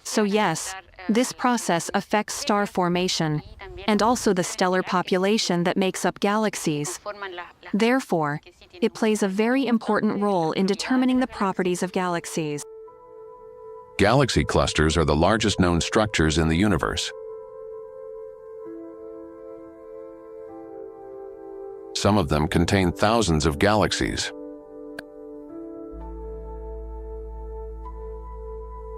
Speaker 6: So yes, this process affects star formation, and also the stellar population that makes up galaxies. Therefore, it plays a very important role in determining the properties of galaxies.
Speaker 3: Galaxy clusters are the largest known structures in the universe. Some of them contain thousands of galaxies.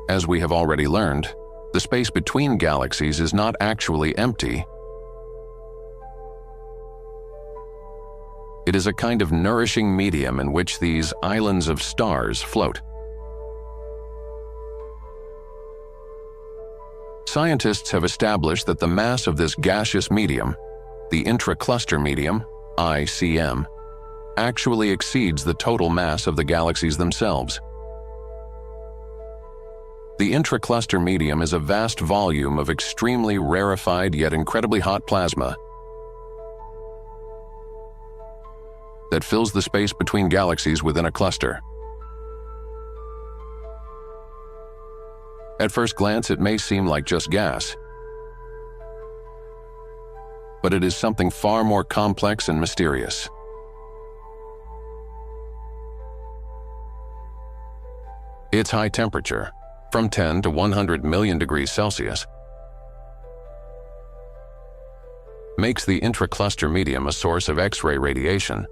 Speaker 3: As we have already learned, the space between galaxies is not actually empty. It is a kind of nourishing medium in which these islands of stars float. Scientists have established that the mass of this gaseous medium, the intracluster medium, ICM, actually exceeds the total mass of the galaxies themselves. The intracluster medium is a vast volume of extremely rarefied yet incredibly hot plasma that fills the space between galaxies within a cluster. At first glance, it may seem like just gas, but it is something far more complex and mysterious. Its high temperature, from 10 to 100 million degrees Celsius, makes the intracluster medium a source of X-ray radiation,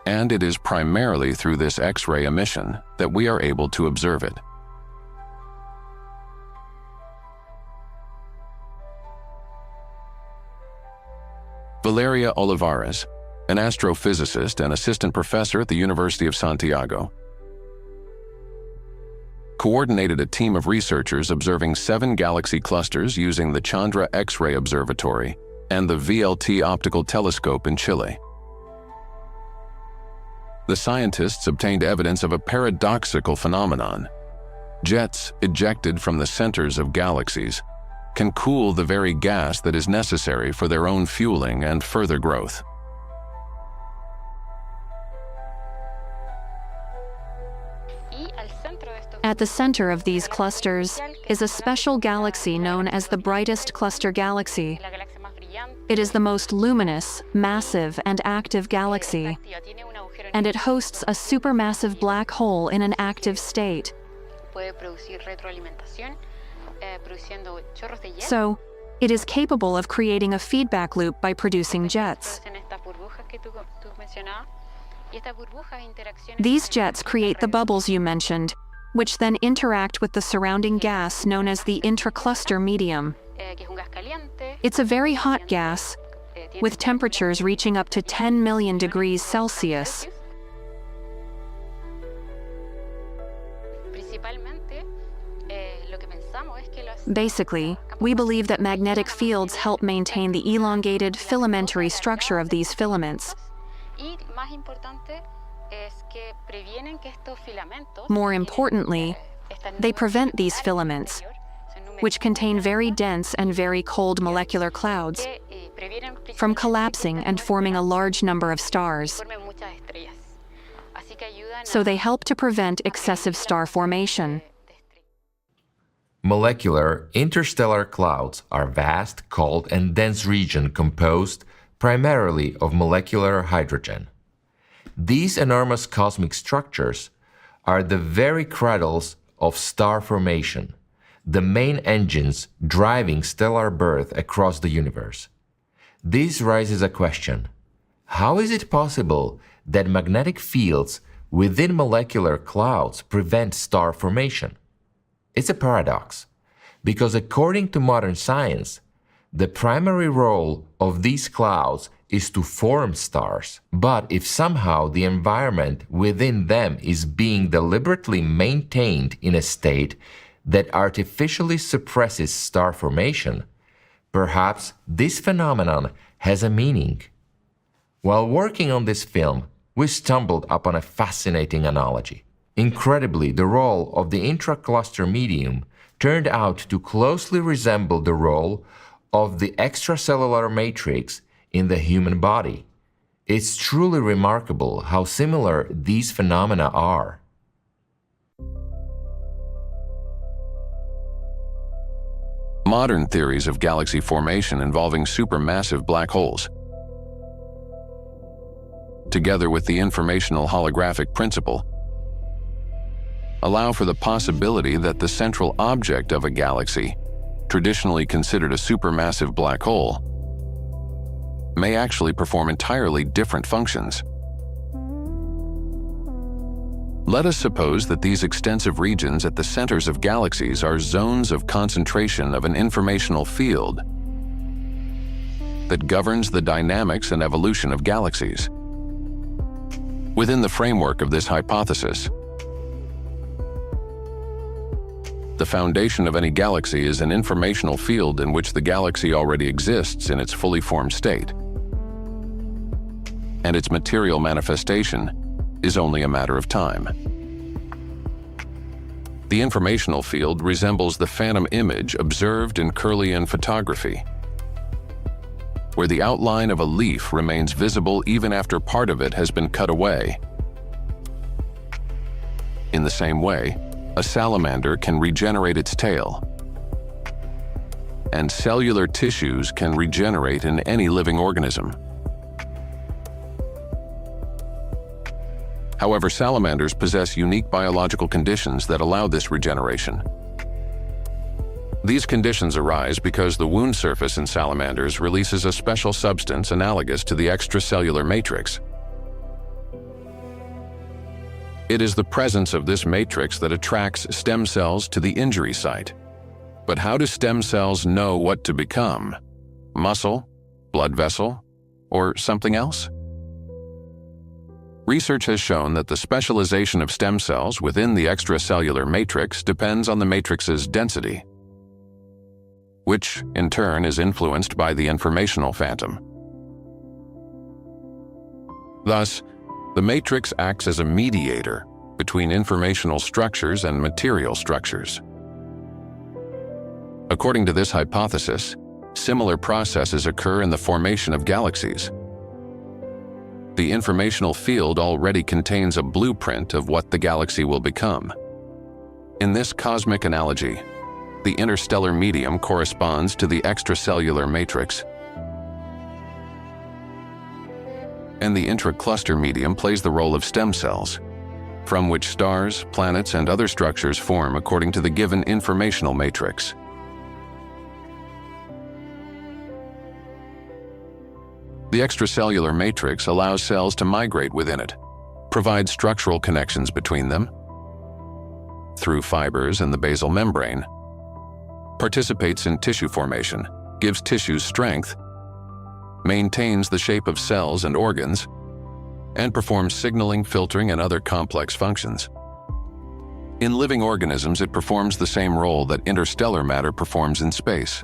Speaker 3: and it is primarily through this X-ray emission that we are able to observe it. Valeria Olivares, an astrophysicist and assistant professor at the University of Santiago, coordinated a team of researchers observing 7 galaxy clusters using the Chandra X-ray Observatory and the VLT optical telescope in Chile. The scientists obtained evidence of a paradoxical phenomenon. Jets ejected from the centers of galaxies can cool the very gas that is necessary for their own fueling and further growth.
Speaker 6: At the center of these clusters is a special galaxy known as the brightest cluster galaxy. It is the most luminous, massive, and active galaxy, and it hosts a supermassive black hole in an active state. So, it is capable of creating a feedback loop by producing jets. These jets create the bubbles you mentioned, which then interact with the surrounding gas known as the intracluster medium. It's a very hot gas, with temperatures reaching up to 10 million degrees Celsius. Basically, we believe that magnetic fields help maintain the elongated, filamentary structure of these filaments. More importantly, they prevent these filaments, which contain very dense and very cold molecular clouds, from collapsing and forming a large number of stars. So they help to prevent excessive star formation.
Speaker 2: Molecular interstellar clouds are vast, cold, and dense regions composed primarily of molecular hydrogen. These enormous cosmic structures are the very cradles of star formation, the main engines driving stellar birth across the universe. This raises a question: how is it possible that magnetic fields within molecular clouds prevent star formation? It's a paradox, because according to modern science, the primary role of these clouds is to form stars. But if somehow the environment within them is being deliberately maintained in a state that artificially suppresses star formation, Perhaps this phenomenon has a meaning. While working on this film, we stumbled upon a fascinating analogy. Incredibly, the role of the intracluster medium turned out to closely resemble the role of the extracellular matrix in the human body. It's truly remarkable how similar these phenomena are.
Speaker 3: Modern theories of galaxy formation involving supermassive black holes, together with the informational holographic principle, allow for the possibility that the central object of a galaxy, traditionally considered a supermassive black hole, may actually perform entirely different functions. Let us suppose that these extensive regions at the centers of galaxies are zones of concentration of an informational field that governs the dynamics and evolution of galaxies. Within the framework of this hypothesis, the foundation of any galaxy is an informational field in which the galaxy already exists in its fully formed state, and its material manifestation is only a matter of time. The informational field resembles the phantom image observed in Kirlian photography, where the outline of a leaf remains visible even after part of it has been cut away. In the same way, a salamander can regenerate its tail, and cellular tissues can regenerate in any living organism. However, salamanders possess unique biological conditions that allow this regeneration. These conditions arise because the wound surface in salamanders releases a special substance analogous to the extracellular matrix. It is the presence of this matrix that attracts stem cells to the injury site. But how do stem cells know what to become? Muscle, blood vessel, or something else? Research has shown that the specialization of stem cells within the extracellular matrix depends on the matrix's density, which in turn is influenced by the informational phantom. Thus, the matrix acts as a mediator between informational structures and material structures. According to this hypothesis, similar processes occur in the formation of galaxies. The informational field already contains a blueprint of what the galaxy will become. In this cosmic analogy, the interstellar medium corresponds to the extracellular matrix, and the intracluster medium plays the role of stem cells, from which stars, planets, and other structures form according to the given informational matrix. The extracellular matrix allows cells to migrate within it, provides structural connections between them through fibers in the basal membrane, participates in tissue formation, gives tissues strength, maintains the shape of cells and organs, and performs signaling, filtering, and other complex functions. In living organisms, it performs the same role that interstellar matter performs in space.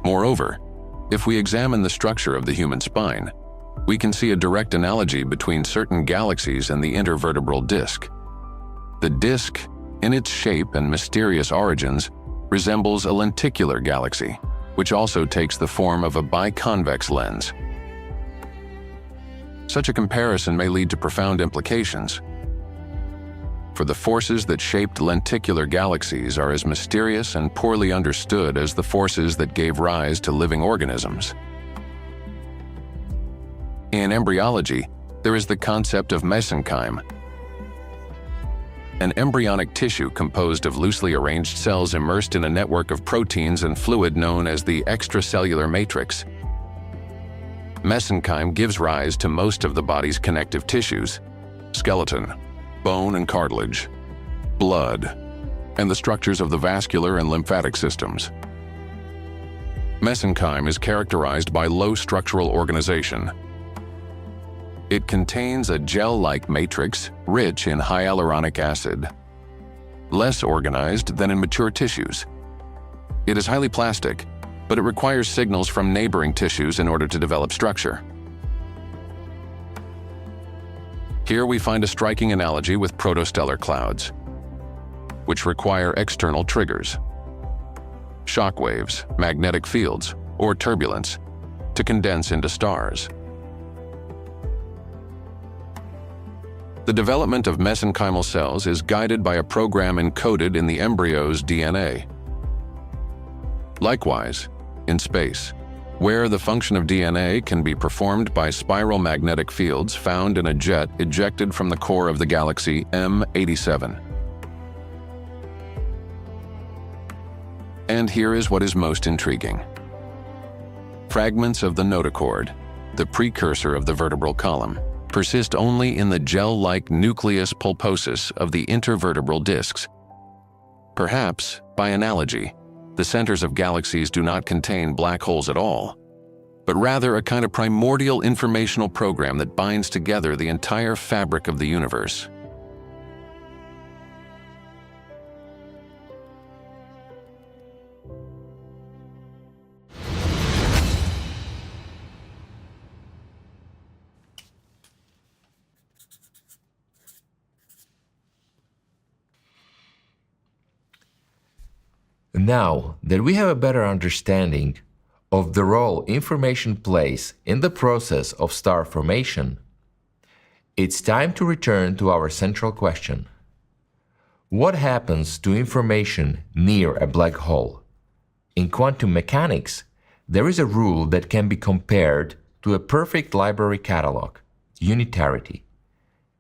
Speaker 3: Moreover, if we examine the structure of the human spine, we can see a direct analogy between certain galaxies and the intervertebral disc. The disc, in its shape and mysterious origins, resembles a lenticular galaxy, which also takes the form of a biconvex lens. Such a comparison may lead to profound implications, for the forces that shaped lenticular galaxies are as mysterious and poorly understood as the forces that gave rise to living organisms. In embryology, there is the concept of mesenchyme, an embryonic tissue composed of loosely arranged cells immersed in a network of proteins and fluid known as the extracellular matrix. Mesenchyme gives rise to most of the body's connective tissues: skeleton, bone and cartilage, blood, and the structures of the vascular and lymphatic systems. Mesenchyme is characterized by low structural organization. It contains a gel-like matrix rich in hyaluronic acid, less organized than in mature tissues. It is highly plastic, but it requires signals from neighboring tissues in order to develop structure. Here we find a striking analogy with protostellar clouds, which require external triggers, shock waves, magnetic fields, or turbulence, to condense into stars. The development of mesenchymal cells is guided by a program encoded in the embryo's DNA. Likewise, in space, where the function of DNA can be performed by spiral magnetic fields found in a jet ejected from the core of the galaxy M87. And here is what is most intriguing. Fragments of the notochord, the precursor of the vertebral column, persist only in the gel-like nucleus pulposus of the intervertebral discs. Perhaps, by analogy, the centers of galaxies do not contain black holes at all, but rather a kind of primordial informational program that binds together the entire fabric of the universe.
Speaker 2: Now that we have a better understanding of the role information plays in the process of star formation, it's time to return to our central question. What happens to information near a black hole? In quantum mechanics, there is a rule that can be compared to a perfect library catalog, unitarity.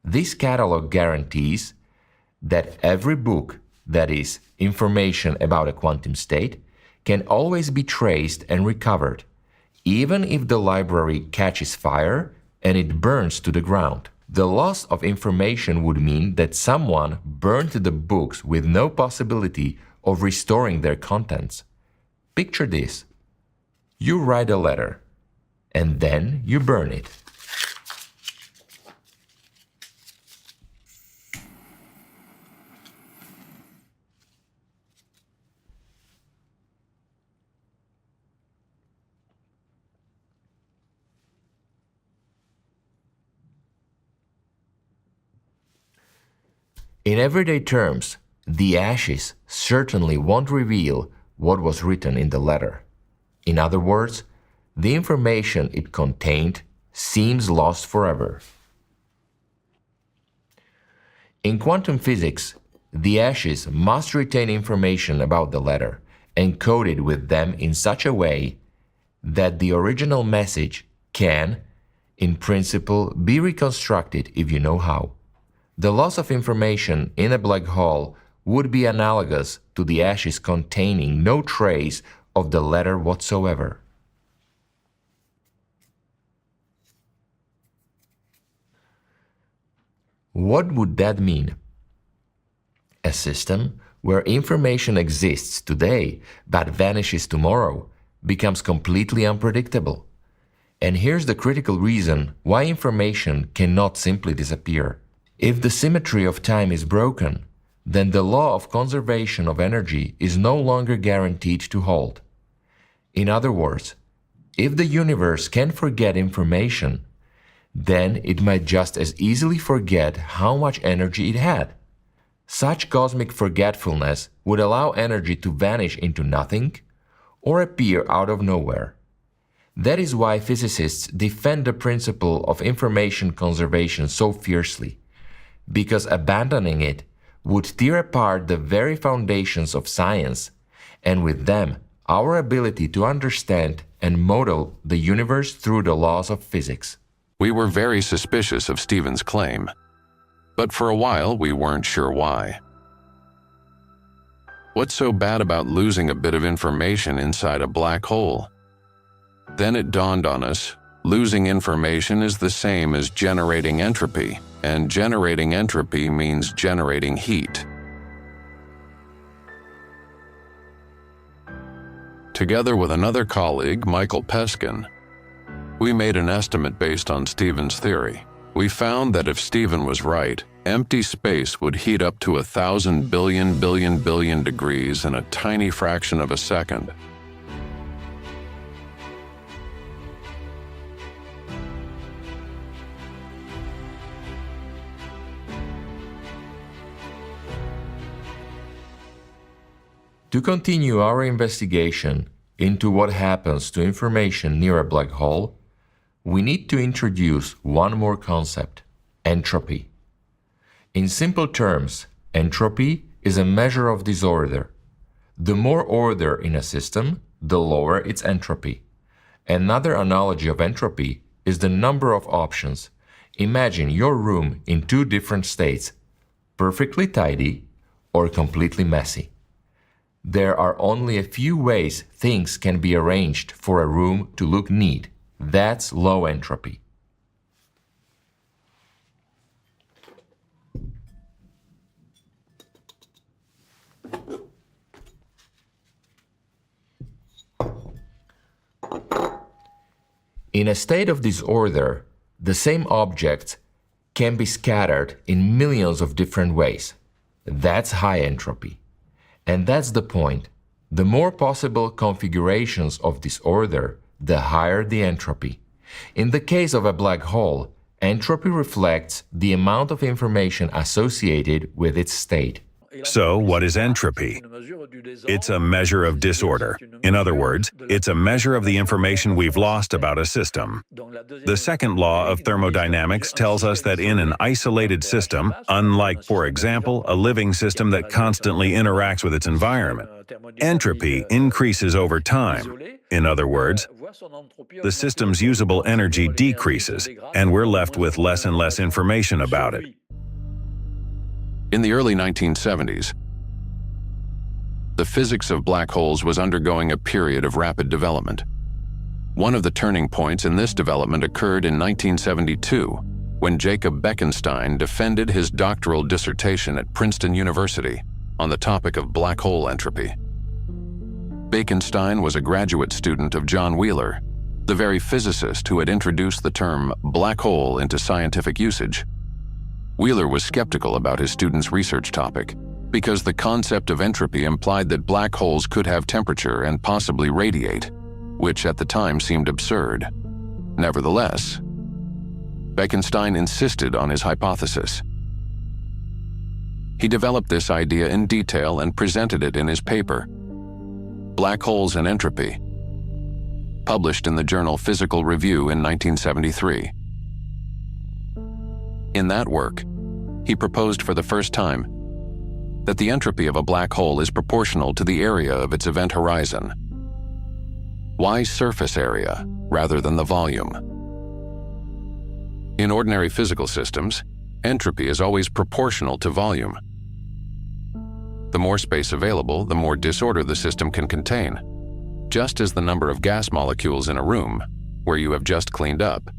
Speaker 2: This catalog guarantees that every book, that is, information about a quantum state, can always be traced and recovered, even if the library catches fire and it burns to the ground. The loss of information would mean that someone burned the books with no possibility of restoring their contents. Picture this. You write a letter, and then you burn it. In everyday terms, the ashes certainly won't reveal what was written in the letter. In other words, the information it contained seems lost forever. In quantum physics, the ashes must retain information about the letter, encoded with them in such a way that the original message can, in principle, be reconstructed if you know how. The loss of information in a black hole would be analogous to the ashes containing no trace of the letter whatsoever. What would that mean? A system where information exists today but vanishes tomorrow becomes completely unpredictable. And here's the critical reason why information cannot simply disappear. If the symmetry of time is broken, then the law of conservation of energy is no longer guaranteed to hold. In other words, if the universe can forget information, then it might just as easily forget how much energy it had. Such cosmic forgetfulness would allow energy to vanish into nothing or appear out of nowhere. That is why physicists defend the principle of information conservation so fiercely, because abandoning it would tear apart the very foundations of science, and with them, our ability to understand and model the universe through the laws of physics.
Speaker 3: We were very suspicious of Stephen's claim, but for a while we weren't sure why. What's so bad about losing a bit of information inside a black hole? Then it dawned on us, losing information is the same as generating entropy, and generating entropy means generating heat. Together with another colleague, Michael Peskin, we made an estimate based on Stephen's theory. We found that if Stephen was right, empty space would heat up to 1,000 billion degrees in a tiny fraction of a second.
Speaker 2: To continue our investigation into what happens to information near a black hole, we need to introduce one more concept: entropy. In simple terms, entropy is a measure of disorder. The more order in a system, the lower its entropy. Another analogy of entropy is the number of options. Imagine your room in two different states: perfectly tidy or completely messy. There are only a few ways things can be arranged for a room to look neat. That's low entropy. In a state of disorder, the same objects can be scattered in millions of different ways. That's high entropy. And that's the point. The more possible configurations of disorder, the higher the entropy. In the case of a black hole, entropy reflects the amount of information associated with its state.
Speaker 4: So, what is entropy? It's a measure of disorder. In other words, it's a measure of the information we've lost about a system. The second law of thermodynamics tells us that in an isolated system, unlike, for example, a living system that constantly interacts with its environment, entropy increases over time. In other words, the system's usable energy decreases, and we're left with less and less information about it.
Speaker 3: In the early 1970s, the physics of black holes was undergoing a period of rapid development. One of the turning points in this development occurred in 1972, when Jacob Bekenstein defended his doctoral dissertation at Princeton University on the topic of black hole entropy. Bekenstein was a graduate student of John Wheeler, the very physicist who had introduced the term black hole into scientific usage. Wheeler was skeptical about his student's research topic because the concept of entropy implied that black holes could have temperature and possibly radiate, which at the time seemed absurd. Nevertheless, Bekenstein insisted on his hypothesis. He developed this idea in detail and presented it in his paper, Black Holes and Entropy, published in the journal Physical Review in 1973. In that work, he proposed for the first time that the entropy of a black hole is proportional to the area of its event horizon. Why surface area rather than the volume? In ordinary physical systems, entropy is always proportional to volume. The more space available, the more disorder the system can contain, just as the number of gas molecules in a room, where you have just cleaned up,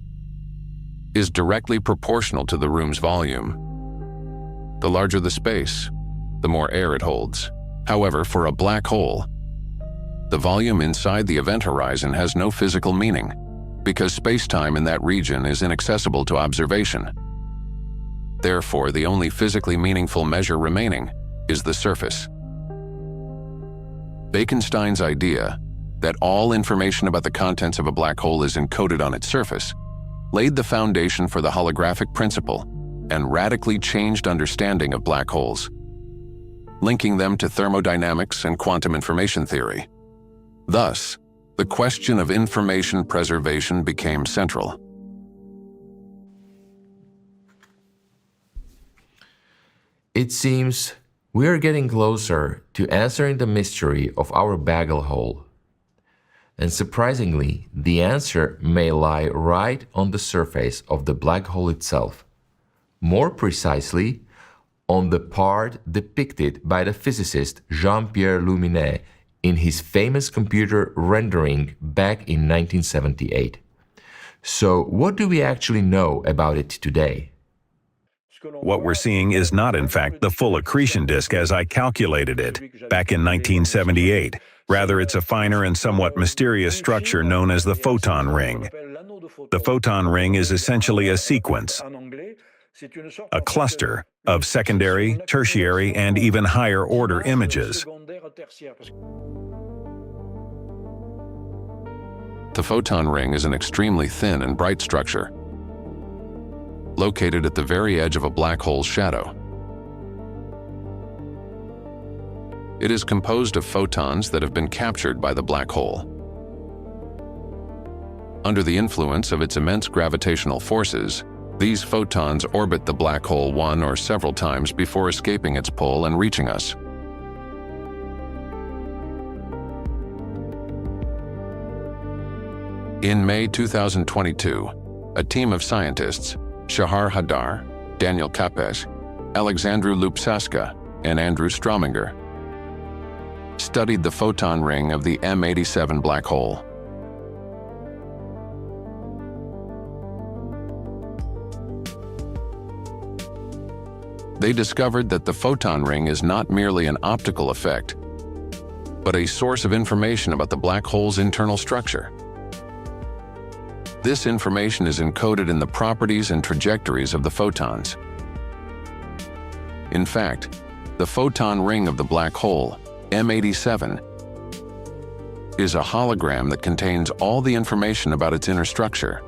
Speaker 3: is directly proportional to the room's volume. The larger the space, the more air it holds. However, for a black hole, the volume inside the event horizon has no physical meaning, because space-time in that region is inaccessible to observation. Therefore, the only physically meaningful measure remaining is the surface. Bekenstein's idea that all information about the contents of a black hole is encoded on its surface laid the foundation for the holographic principle and radically changed understanding of black holes, linking them to thermodynamics and quantum information theory. Thus, the question of information preservation became central.
Speaker 2: It seems we are getting closer to answering the mystery of our Bagel hole. And surprisingly, the answer may lie right on the surface of the black hole itself. More precisely, on the part depicted by the physicist Jean-Pierre Luminet in his famous computer rendering back in 1978. So, what do we actually know about it today?
Speaker 4: What we're seeing is not, in fact, the full accretion disk as I calculated it back in 1978. Rather, it's a finer and somewhat mysterious structure known as the photon ring. The photon ring is essentially a sequence, a cluster of secondary, tertiary, and even higher order images.
Speaker 3: The photon ring is an extremely thin and bright structure, located at the very edge of a black hole's shadow. It is composed of photons that have been captured by the black hole. Under the influence of its immense gravitational forces, these photons orbit the black hole one or several times before escaping its pull and reaching us. In May 2022, a team of scientists, Shahar Hadar, Daniel Kapes, Alexandru Lupsaska, and Andrew Strominger, studied the photon ring of the M87 black hole. They discovered that the photon ring is not merely an optical effect, but a source of information about the black hole's internal structure. This information is encoded in the properties and trajectories of the photons. In fact, the photon ring of the black hole, M87, is a hologram that contains all the information about its inner structure.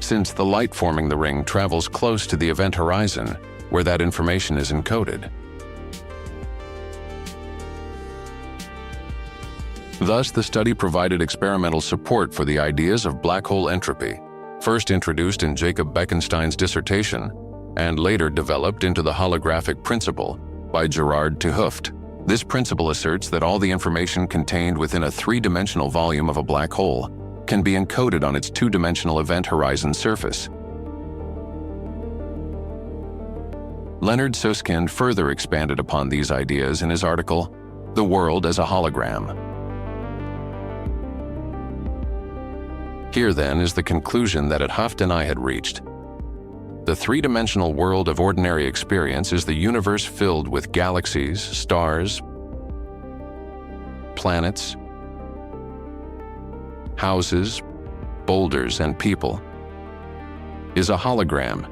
Speaker 3: Since the light forming the ring travels close to the event horizon, where that information is encoded. Thus, the study provided experimental support for the ideas of black hole entropy, first introduced in Jacob Bekenstein's dissertation, and later developed into the holographic principle by Gerard 't Hooft. This principle asserts that all the information contained within a three-dimensional volume of a black hole can be encoded on its two-dimensional event horizon surface. Leonard Susskind further expanded upon these ideas in his article, The World as a Hologram. Here then is the conclusion that 't Hooft and I had reached. The three-dimensional world of ordinary experience is the universe filled with galaxies, stars, planets, houses, boulders, and people, is a hologram,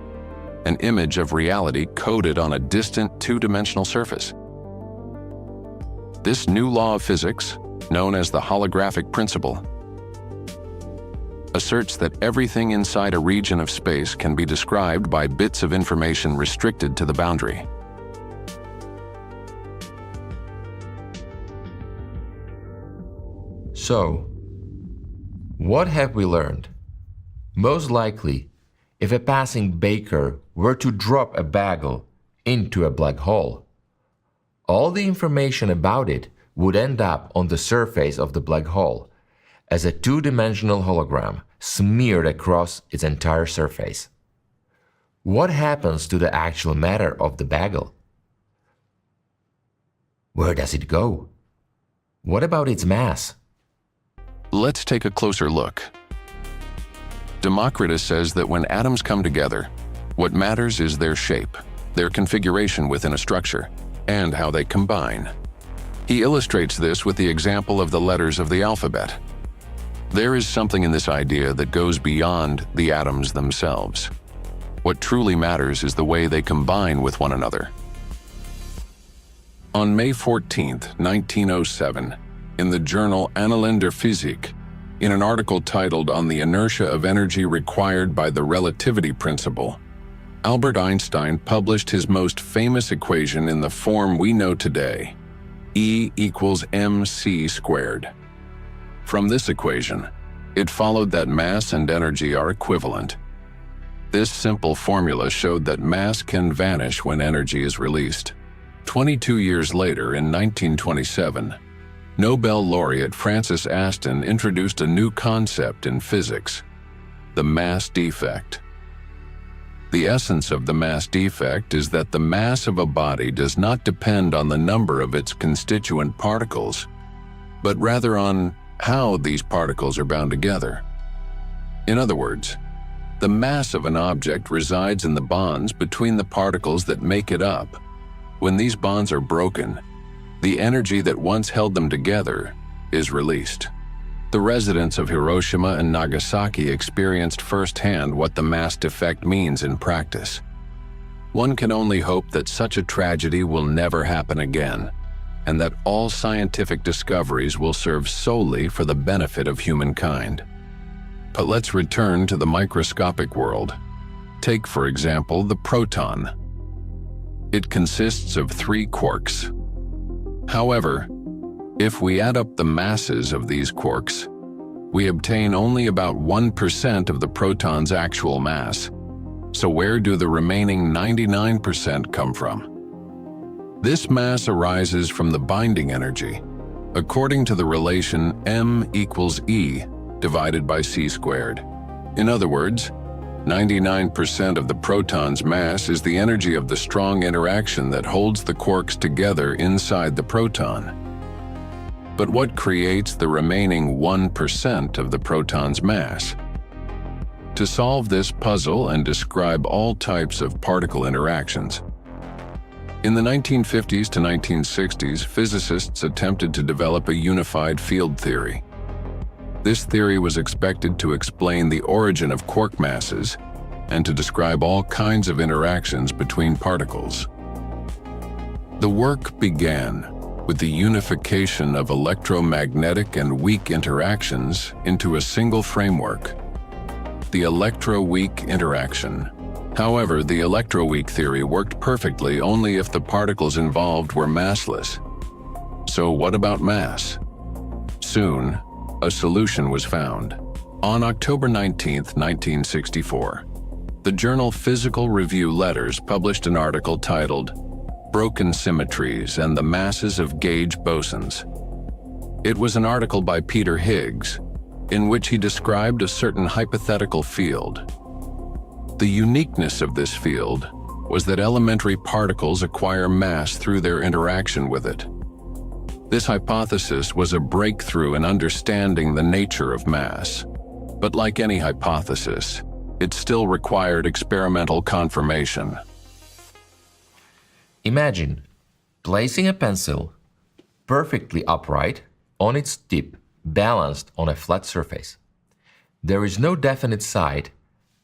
Speaker 3: an image of reality coded on a distant two-dimensional surface. This new law of physics, known as the holographic principle, asserts that everything inside a region of space can be described by bits of information restricted to the boundary.
Speaker 2: So, what have we learned? Most likely, if a passing baker were to drop a bagel into a black hole, all the information about it would end up on the surface of the black hole as a two-dimensional hologram smeared across its entire surface. What happens to the actual matter of the bagel? Where does it go? What about its mass?
Speaker 3: Let's take a closer look. Democritus says that when atoms come together, what matters is their shape, their configuration within a structure, and how they combine. He illustrates this with the example of the letters of the alphabet. There is something in this idea that goes beyond the atoms themselves. What truly matters is the way they combine with one another. On May 14, 1907, in the journal Annalen der Physik, in an article titled On the Inertia of Energy Required by the Relativity Principle, Albert Einstein published his most famous equation in the form we know today, E equals mc squared. From this equation, it followed that mass and energy are equivalent. This simple formula showed that mass can vanish when energy is released. 22 years later, in 1927, Nobel laureate Francis Aston introduced a new concept in physics, the mass defect. The essence of the mass defect is that the mass of a body does not depend on the number of its constituent particles, but rather on how these particles are bound together. In other words, the mass of an object resides in the bonds between the particles that make it up. When these bonds are broken, the energy that once held them together is released. The residents of Hiroshima and Nagasaki experienced firsthand what the mass defect means in practice. One can only hope that such a tragedy will never happen again, and that all scientific discoveries will serve solely for the benefit of humankind. But let's return to the microscopic world. Take, for example, the proton. It consists of 3 quarks. However, if we add up the masses of these quarks, we obtain only about 1% of the proton's actual mass. So where do the remaining 99% come from? This mass arises from the binding energy, according to the relation m equals E divided by c squared. In other words, 99% of the proton's mass is the energy of the strong interaction that holds the quarks together inside the proton. But what creates the remaining 1% of the proton's mass? To solve this puzzle and describe all types of particle interactions, in the 1950s to 1960s, physicists attempted to develop a unified field theory. This theory was expected to explain the origin of quark masses and to describe all kinds of interactions between particles. The work began with the unification of electromagnetic and weak interactions into a single framework, the electroweak interaction. However, the electroweak theory worked perfectly only if the particles involved were massless. So what about mass? Soon, a solution was found. On October 19, 1964, the journal Physical Review Letters published an article titled "Broken Symmetries and the Masses of Gauge Bosons." It was an article by Peter Higgs, in which he described a certain hypothetical field. The uniqueness of this field was that elementary particles acquire mass through their interaction with it. This hypothesis was a breakthrough in understanding the nature of mass. But like any hypothesis, it still required experimental confirmation.
Speaker 2: Imagine placing a pencil perfectly upright on its tip, balanced on a flat surface. There is no definite side.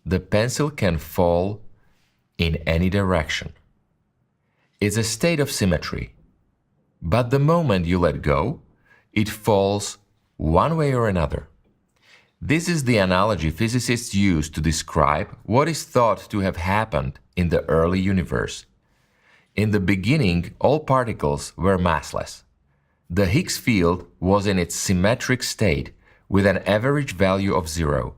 Speaker 2: The pencil can fall in any direction. It's a state of symmetry. But the moment you let go, it falls one way or another. This is the analogy physicists use to describe what is thought to have happened in the early universe. In the beginning, all particles were massless. The Higgs field was in its symmetric state with an average value of 0.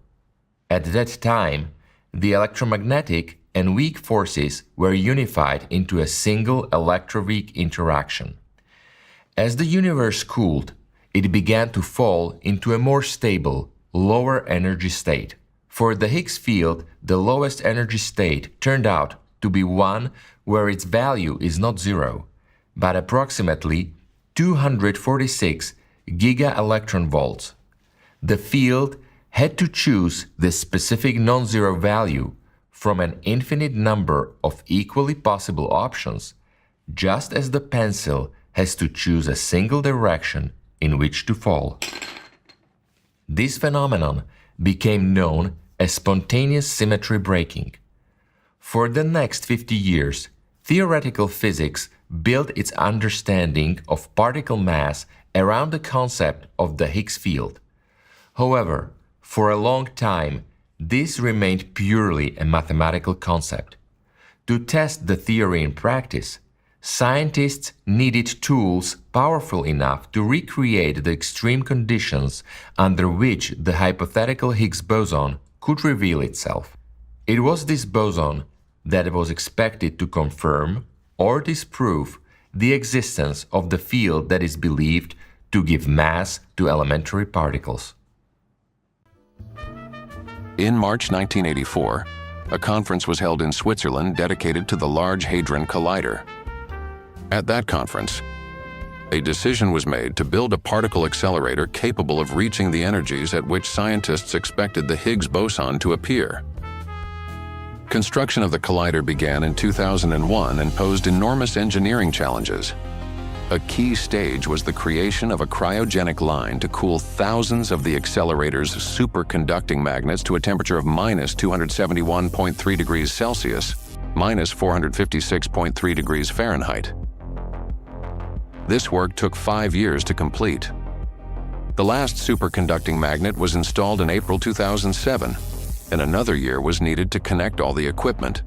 Speaker 2: At that time, the electromagnetic and weak forces were unified into a single electroweak interaction. As the universe cooled, it began to fall into a more stable, lower energy state. For the Higgs field, the lowest energy state turned out to be one where its value is not 0, but approximately 246 giga-electron-volts. The field had to choose the specific non-zero value from an infinite number of equally possible options, just as the pencil has to choose a single direction in which to fall. This phenomenon became known as spontaneous symmetry breaking. For the next 50 years, theoretical physics built its understanding of particle mass around the concept of the Higgs field. However, for a long time, this remained purely a mathematical concept. To test the theory in practice, scientists needed tools powerful enough to recreate the extreme conditions under which the hypothetical Higgs boson could reveal itself. It was this boson that was expected to confirm or disprove the existence of the field that is believed to give mass to elementary particles.
Speaker 3: In March 1984, a conference was held in Switzerland dedicated to the Large Hadron Collider. At that conference, a decision was made to build a particle accelerator capable of reaching the energies at which scientists expected the Higgs boson to appear. Construction of the collider began in 2001 and posed enormous engineering challenges. A key stage was the creation of a cryogenic line to cool thousands of the accelerator's superconducting magnets to a temperature of minus 271.3 degrees Celsius, minus 456.3 degrees Fahrenheit. This work took 5 years to complete. The last superconducting magnet was installed in April 2007, and another year was needed to connect all the equipment.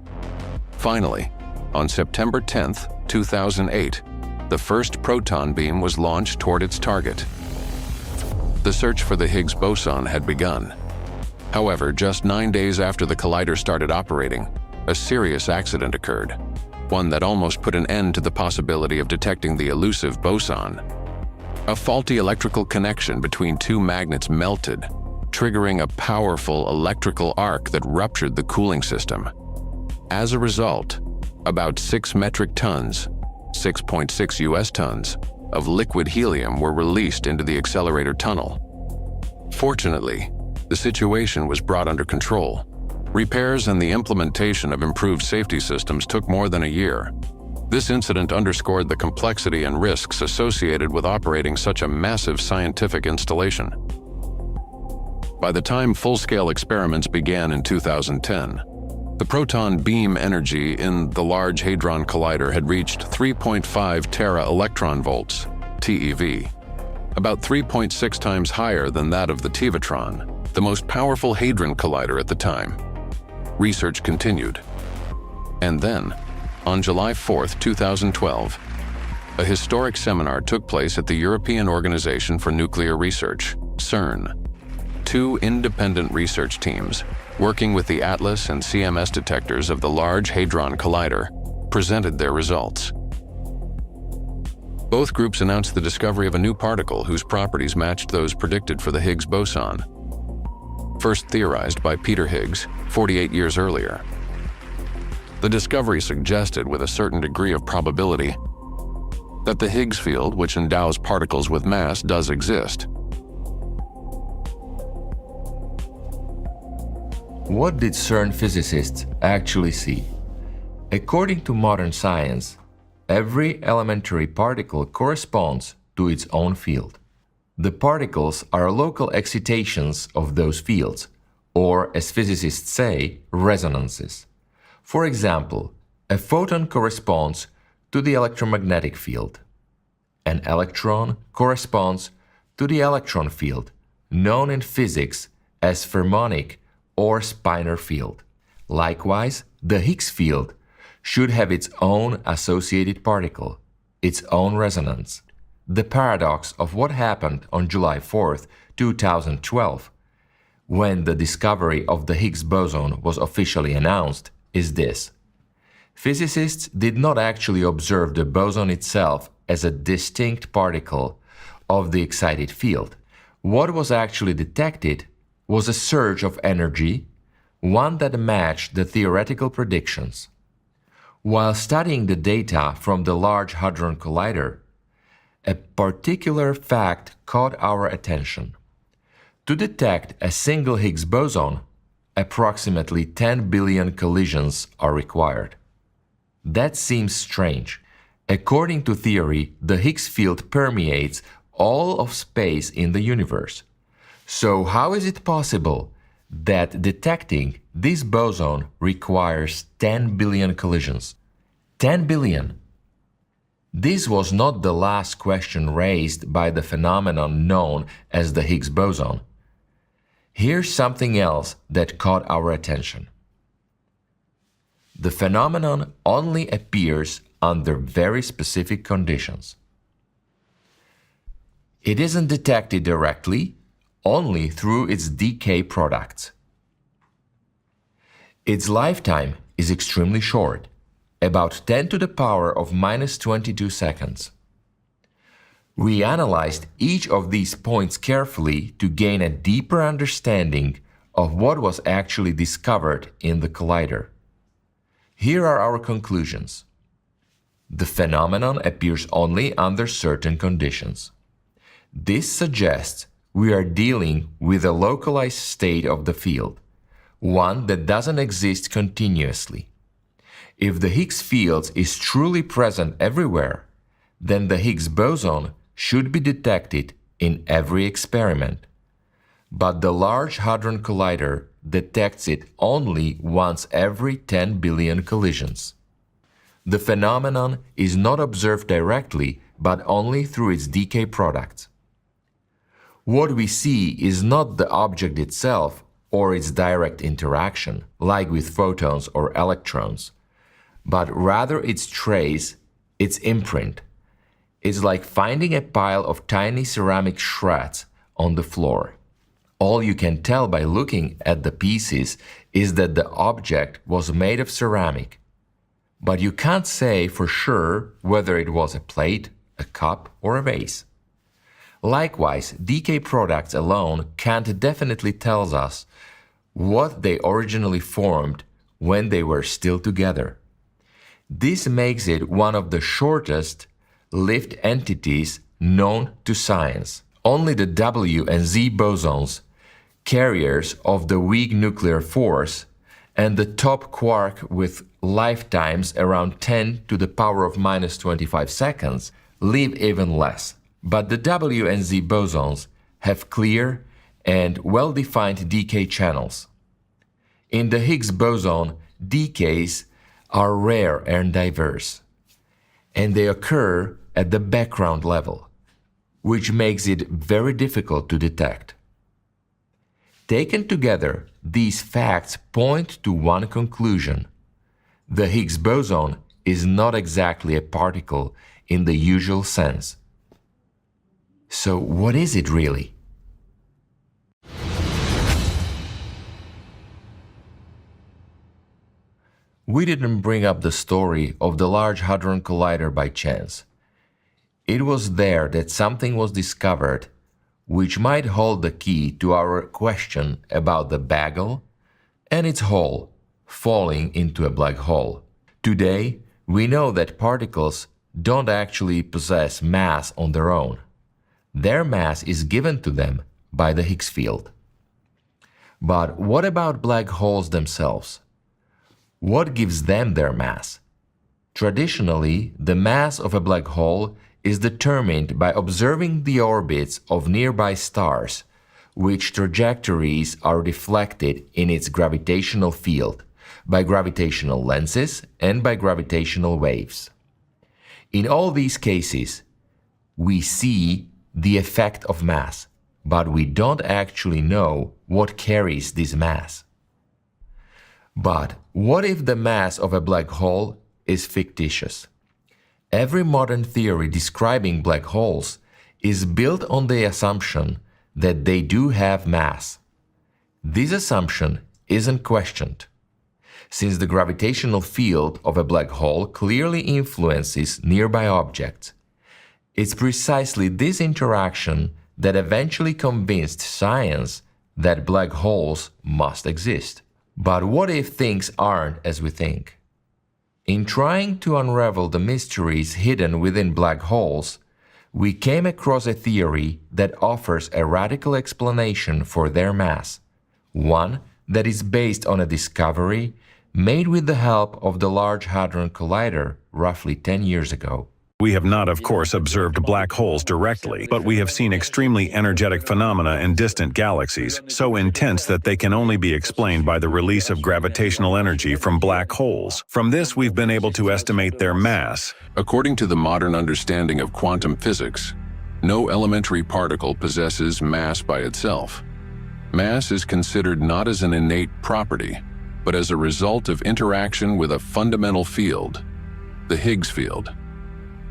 Speaker 3: Finally, On September 10, 2008, the first proton beam was launched toward its target. The search for the Higgs boson had begun. However, just 9 days after the collider started operating, a serious accident occurred, one that almost put an end to the possibility of detecting the elusive boson. A faulty electrical connection between two magnets melted, triggering a powerful electrical arc that ruptured the cooling system. As a result, about 6 metric tons, 6.6 US tons, of liquid helium were released into the accelerator tunnel. Fortunately, the situation was brought under control. Repairs and the implementation of improved safety systems took more than a year. This incident underscored the complexity and risks associated with operating such a massive scientific installation. By the time full-scale experiments began in 2010, the proton beam energy in the Large Hadron Collider had reached 3.5 tera-electron volts, TeV, about 3.6 times higher than that of the Tevatron, the most powerful hadron collider at the time. Research continued. And then, on July 4, 2012, a historic seminar took place at the European Organization for Nuclear Research, CERN. 2 independent research teams, working with the ATLAS and CMS detectors of the Large Hadron Collider, presented their results. Both groups announced the discovery of a new particle whose properties matched those predicted for the Higgs boson, first theorized by Peter Higgs 48 years earlier. The discovery suggested with a certain degree of probability that the Higgs field, which endows particles with mass, does exist.
Speaker 2: What did CERN physicists actually see? According to modern science, every elementary particle corresponds to its own field. The particles are local excitations of those fields, or as physicists say, resonances. For example, a photon corresponds to the electromagnetic field. An electron corresponds to the electron field, known in physics as fermionic or spinor field. Likewise, the Higgs field should have its own associated particle, its own resonance. The paradox of what happened on July 4, 2012, when the discovery of the Higgs boson was officially announced, is this. Physicists did not actually observe the boson itself as a distinct particle of the excited field. What was actually detected was a surge of energy, one that matched the theoretical predictions. While studying the data from the Large Hadron Collider, a particular fact caught our attention. To detect a single Higgs boson, approximately 10 billion collisions are required. That seems strange. According to theory, the Higgs field permeates all of space in the universe. So how is it possible that detecting this boson requires 10 billion collisions? 10 billion! This was not the last question raised by the phenomenon known as the Higgs boson. Here's something else that caught our attention. The phenomenon only appears under very specific conditions. It isn't detected directly, only through its decay products. Its lifetime is extremely short, about 10 to the power of minus 22 seconds. We analyzed each of these points carefully to gain a deeper understanding of what was actually discovered in the collider. Here are our conclusions. The phenomenon appears only under certain conditions. This suggests we are dealing with a localized state of the field, one that doesn't exist continuously. If the Higgs field is truly present everywhere, then the Higgs boson should be detected in every experiment. But the Large Hadron Collider detects it only once every 10 billion collisions. The phenomenon is not observed directly, but only through its decay products. What we see is not the object itself or its direct interaction, like with photons or electrons, but rather its trace, its imprint. It's like finding a pile of tiny ceramic shreds on the floor. All you can tell by looking at the pieces is that the object was made of ceramic, but you can't say for sure whether it was a plate, a cup, or a vase. Likewise, decay products alone can't definitely tell us what they originally formed when they were still together. This makes it one of the shortest lived entities known to science. Only the W and Z bosons, carriers of the weak nuclear force, and the top quark with lifetimes around 10 to the power of minus 25 seconds live even less. But the W and Z bosons have clear and well-defined decay channels. In the Higgs boson, decays are rare and diverse, and they occur at the background level, which makes it very difficult to detect. Taken together, these facts point to one conclusion. The Higgs boson is not exactly a particle in the usual sense. So what is it really? We didn't bring up the story of the Large Hadron Collider by chance. It was there that something was discovered which might hold the key to our question about the Bagel and its hole falling into a black hole. Today, we know that particles don't actually possess mass on their own. Their mass is given to them by the Higgs field. But what about black holes themselves? What gives them their mass? Traditionally, the mass of a black hole is determined by observing the orbits of nearby stars, which trajectories are reflected in its gravitational field, by gravitational lenses and by gravitational waves. In all these cases, we see the effect of mass, but we don't actually know what carries this mass. But what if the mass of a black hole is fictitious? Every modern theory describing black holes is built on the assumption that they do have mass. This assumption isn't questioned, since the gravitational field of a black hole clearly influences nearby objects. It's precisely this interaction that eventually convinced science that black holes must exist. But what if things aren't as we think? In trying to unravel the mysteries hidden within black holes, we came across a theory that offers a radical explanation for their mass, one that is based on a discovery made with the help of the Large Hadron Collider roughly 10 years ago.
Speaker 4: We have not, of course, observed black holes directly, but we have seen extremely energetic phenomena in distant galaxies, so intense that they can only be explained by the release of gravitational energy from black holes. From this, we've been able to estimate their mass.
Speaker 3: According to the modern understanding of quantum physics, no elementary particle possesses mass by itself. Mass is considered not as an innate property, but as a result of interaction with a fundamental field, the Higgs field.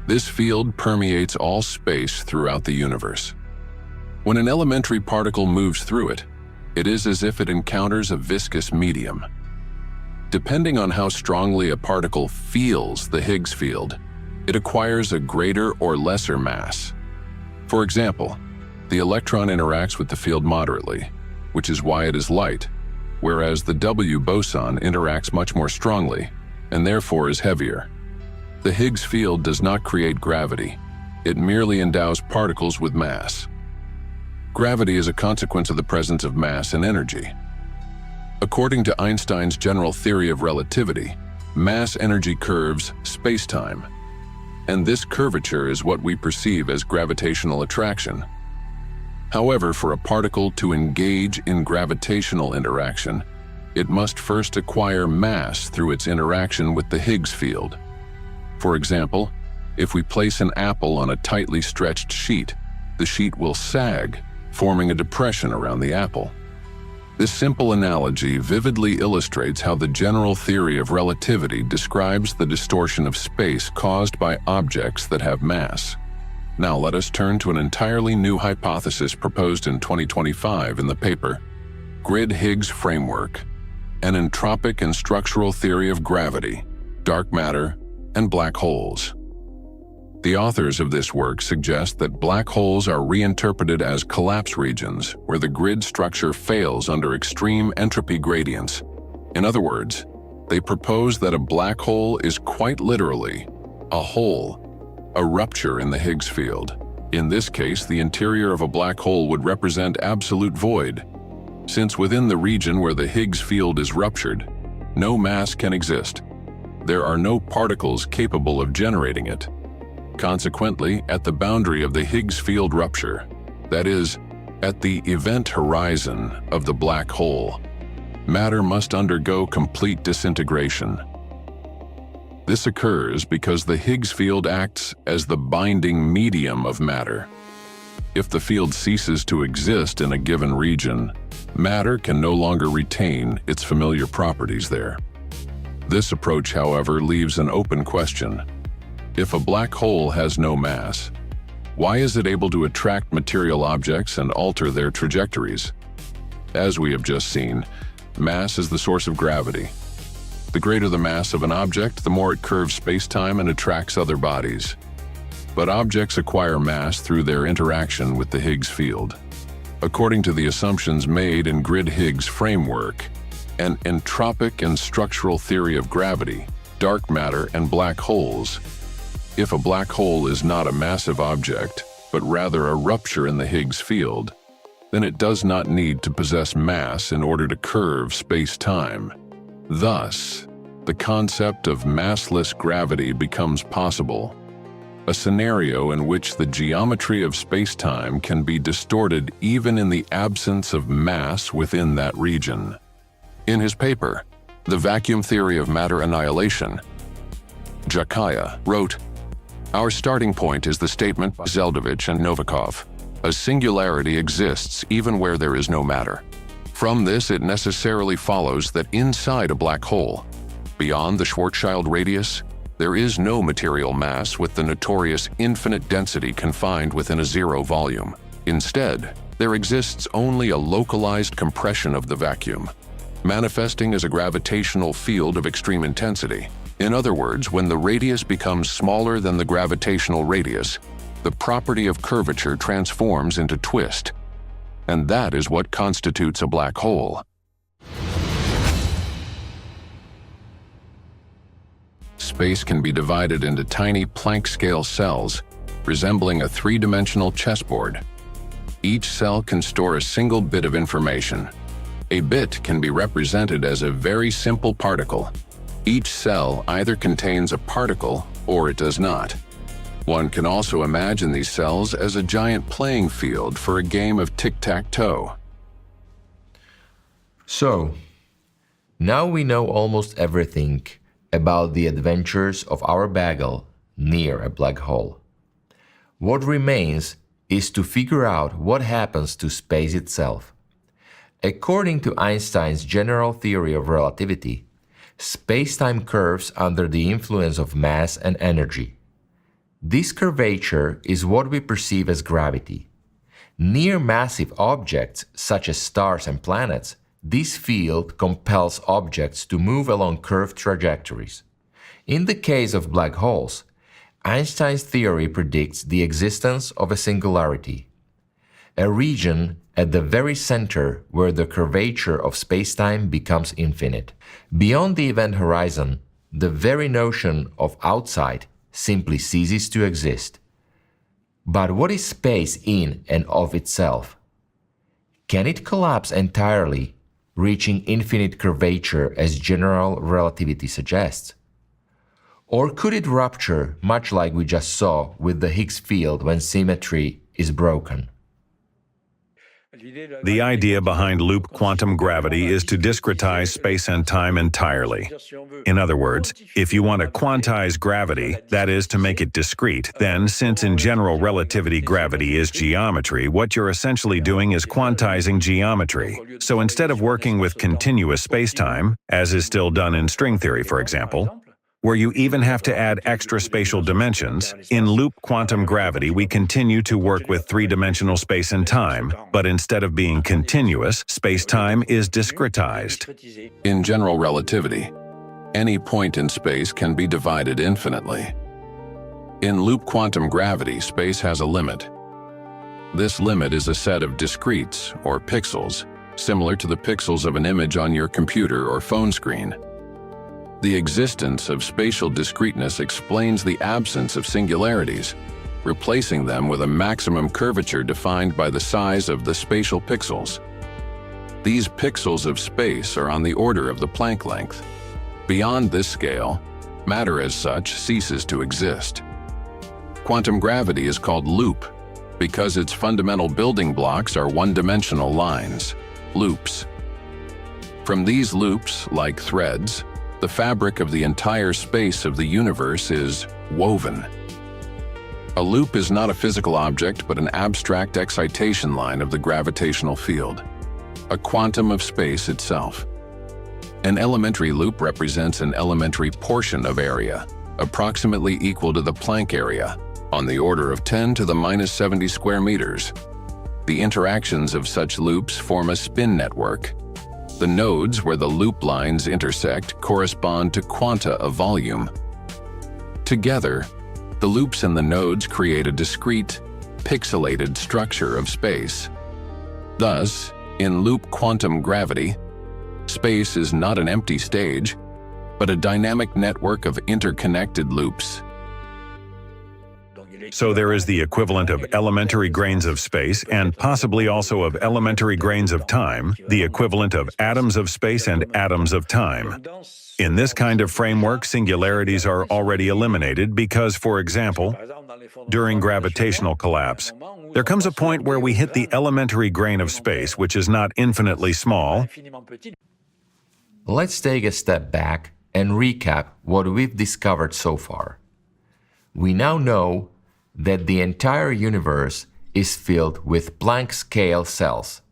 Speaker 3: This field permeates all space throughout the universe. When an elementary particle moves through it, it is as if it encounters a viscous medium. Depending on how strongly a particle feels the Higgs field, it acquires a greater or lesser mass. For example, the electron interacts with the field moderately, which is why it is light, whereas the W boson interacts much more strongly and therefore is heavier. The Higgs field does not create gravity. It merely endows particles with mass. Gravity is a consequence of the presence of mass and energy. According to Einstein's general theory of relativity, mass-energy curves space-time, and this curvature is what we perceive as gravitational attraction. However, for a particle to engage in gravitational interaction, it must first acquire mass through its interaction with the Higgs field. For example, if we place an apple on a tightly stretched sheet, the sheet will sag, forming a depression around the apple. This simple analogy vividly illustrates how the general theory of relativity describes the distortion of space caused by objects that have mass. Now let us turn to an entirely new hypothesis proposed in 2025 in the paper, Grid-Higgs Framework, an entropic and structural theory of gravity, dark matter, and black holes. The authors of this work suggest that black holes are reinterpreted as collapse regions where the grid structure fails under extreme entropy gradients. In other words, they propose that a black hole is quite literally a hole, a rupture in the Higgs field. In this case, the interior of a black hole would represent absolute void, since within the region where the Higgs field is ruptured, no mass can exist. There are no particles capable of generating it. Consequently, at the boundary of the Higgs field rupture, that is, at the event horizon of the black hole, matter must undergo complete disintegration. This occurs because the Higgs field acts as the binding medium of matter. If the field ceases to exist in a given region, matter can no longer retain its familiar properties there. This approach, however, leaves an open question. If a black hole has no mass, why is it able to attract material objects and alter their trajectories? As we have just seen, mass is the source of gravity. The greater the mass of an object, the more it curves space-time and attracts other bodies. But objects acquire mass through their interaction with the Higgs field. According to the assumptions made in Grid-Higgs Framework, an entropic and structural theory of gravity, dark matter, and black holes, if a black hole is not a massive object, but rather a rupture in the Higgs field, then it does not need to possess mass in order to curve space-time. Thus, the concept of massless gravity becomes possible, a scenario in which the geometry of space-time can be distorted even in the absence of mass within that region. In his paper, The Vacuum Theory of Matter Annihilation, Jakaya wrote, "Our starting point is the statement by Zeldovich and Novikov. A singularity exists even where there is no matter. From this, it necessarily follows that inside a black hole, beyond the Schwarzschild radius, there is no material mass with the notorious infinite density confined within a zero volume. Instead, there exists only a localized compression of the vacuum, manifesting as a gravitational field of extreme intensity. In other words, when the radius becomes smaller than the gravitational radius, the property of curvature transforms into twist, and that is what constitutes a black hole." Space can be divided into tiny Planck-scale cells, resembling a three-dimensional chessboard. Each cell can store a single bit of information. A bit can be represented as a very simple particle. Each cell either contains a particle or it does not. One can also imagine these cells as a giant playing field for a game of tic-tac-toe.
Speaker 2: So, now we know almost everything about the adventures of our Bagel near a black hole. What remains is to figure out what happens to space itself. According to Einstein's general theory of relativity, space-time curves under the influence of mass and energy. This curvature is what we perceive as gravity. Near massive objects, such as stars and planets, this field compels objects to move along curved trajectories. In the case of black holes, Einstein's theory predicts the existence of a singularity, a region at the very center where the curvature of space-time becomes infinite. Beyond the event horizon, the very notion of outside simply ceases to exist. But what is space in and of itself? Can it collapse entirely, reaching infinite curvature as general relativity suggests? Or could it rupture, much like we just saw with the Higgs field when symmetry is broken?
Speaker 4: The idea behind loop quantum gravity is to discretize space and time entirely. In other words, if you want to quantize gravity, that is, to make it discrete, then, since in general relativity gravity is geometry, what you're essentially doing is quantizing geometry. So instead of working with continuous spacetime, as is still done in string theory, for example, where you even have to add extra spatial dimensions, in loop quantum gravity we continue to work with three-dimensional space and time, but instead of being continuous, space-time is discretized.
Speaker 3: In general relativity, any point in space can be divided infinitely. In loop quantum gravity, space has a limit. This limit is a set of discretes, or pixels, similar to the pixels of an image on your computer or phone screen. The existence of spatial discreteness explains the absence of singularities, replacing them with a maximum curvature defined by the size of the spatial pixels. These pixels of space are on the order of the Planck length. Beyond this scale, matter as such ceases to exist. Quantum gravity is called loop because its fundamental building blocks are one-dimensional lines, loops. From these loops, like threads, the fabric of the entire space of the universe is woven. A loop is not a physical object but an abstract excitation line of the gravitational field, a quantum of space itself. An elementary loop represents an elementary portion of area, approximately equal to the Planck area, on the order of 10 to the minus 70 square meters. The interactions of such loops form a spin network. The nodes where the loop lines intersect correspond to quanta of volume. Together, the loops and the nodes create a discrete, pixelated structure of space. Thus, in loop quantum gravity, space is not an empty stage, but a dynamic network of interconnected loops.
Speaker 4: So there is the equivalent of elementary grains of space and possibly also of elementary grains of time, the equivalent of atoms of space and atoms of time. In this kind of framework, singularities are already eliminated because, for example, during gravitational collapse, there comes a point where we hit the elementary grain of space, which is not infinitely small.
Speaker 2: Let's take a step back and recap what we've discovered so far. We now know that the entire universe is filled with Planck scale cells,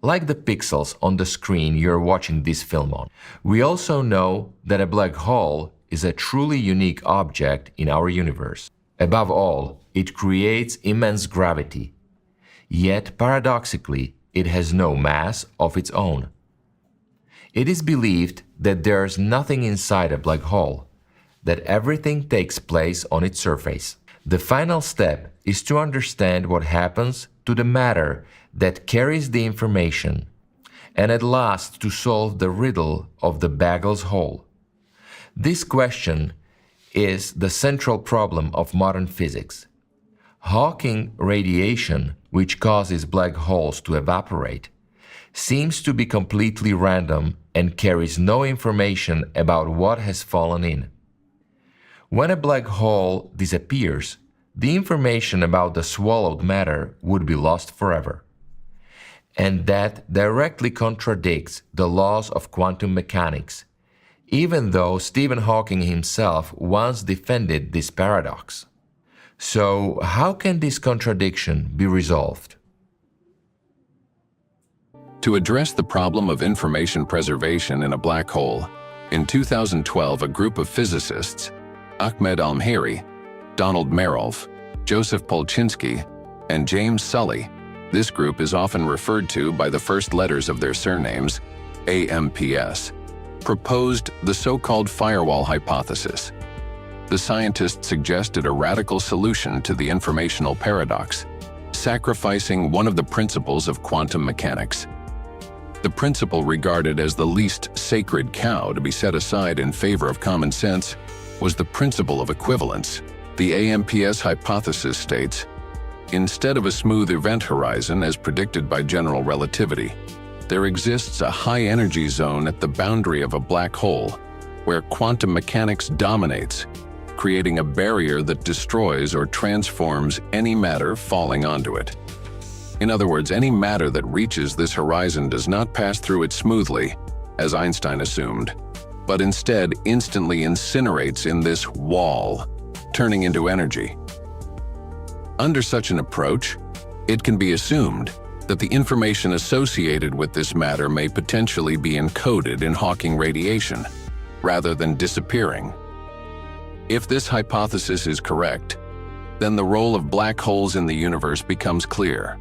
Speaker 2: like the pixels on the screen you're watching this film on. We also know that a black hole is a truly unique object in our universe. Above all, it creates immense gravity. Yet, paradoxically, it has no mass of its own. It is believed that there's nothing inside a black hole, that everything takes place on its surface. The final step is to understand what happens to the matter that carries the information, and at last to solve the riddle of the Bagel's hole. This question is the central problem of modern physics. Hawking radiation, which causes black holes to evaporate, seems to be completely random and carries no information about what has fallen in. When a black hole disappears, the information about the swallowed matter would be lost forever. And that directly contradicts the laws of quantum mechanics, even though Stephen Hawking himself once defended this paradox. So, how can this contradiction be resolved?
Speaker 3: To address the problem of information preservation in a black hole, in 2012 a group of physicists, Ahmed Almhiri, Donald Merolf, Joseph Polchinski, and James Sully, this group is often referred to by the first letters of their surnames, AMPS, proposed the so-called firewall hypothesis. The scientists suggested a radical solution to the informational paradox, sacrificing one of the principles of quantum mechanics. The principle regarded as the least sacred cow to be set aside in favor of common sense was the principle of equivalence. The AMPS hypothesis states, instead of a smooth event horizon as predicted by general relativity, there exists a high-energy zone at the boundary of a black hole where quantum mechanics dominates, creating a barrier that destroys or transforms any matter falling onto it. In other words, any matter that reaches this horizon does not pass through it smoothly, as Einstein assumed, but instead instantly incinerates in this wall, turning into energy. Under such an approach, it can be assumed that the information associated with this matter may potentially be encoded in Hawking radiation, rather than disappearing. If this hypothesis is correct, then the role of black holes in the universe becomes clear.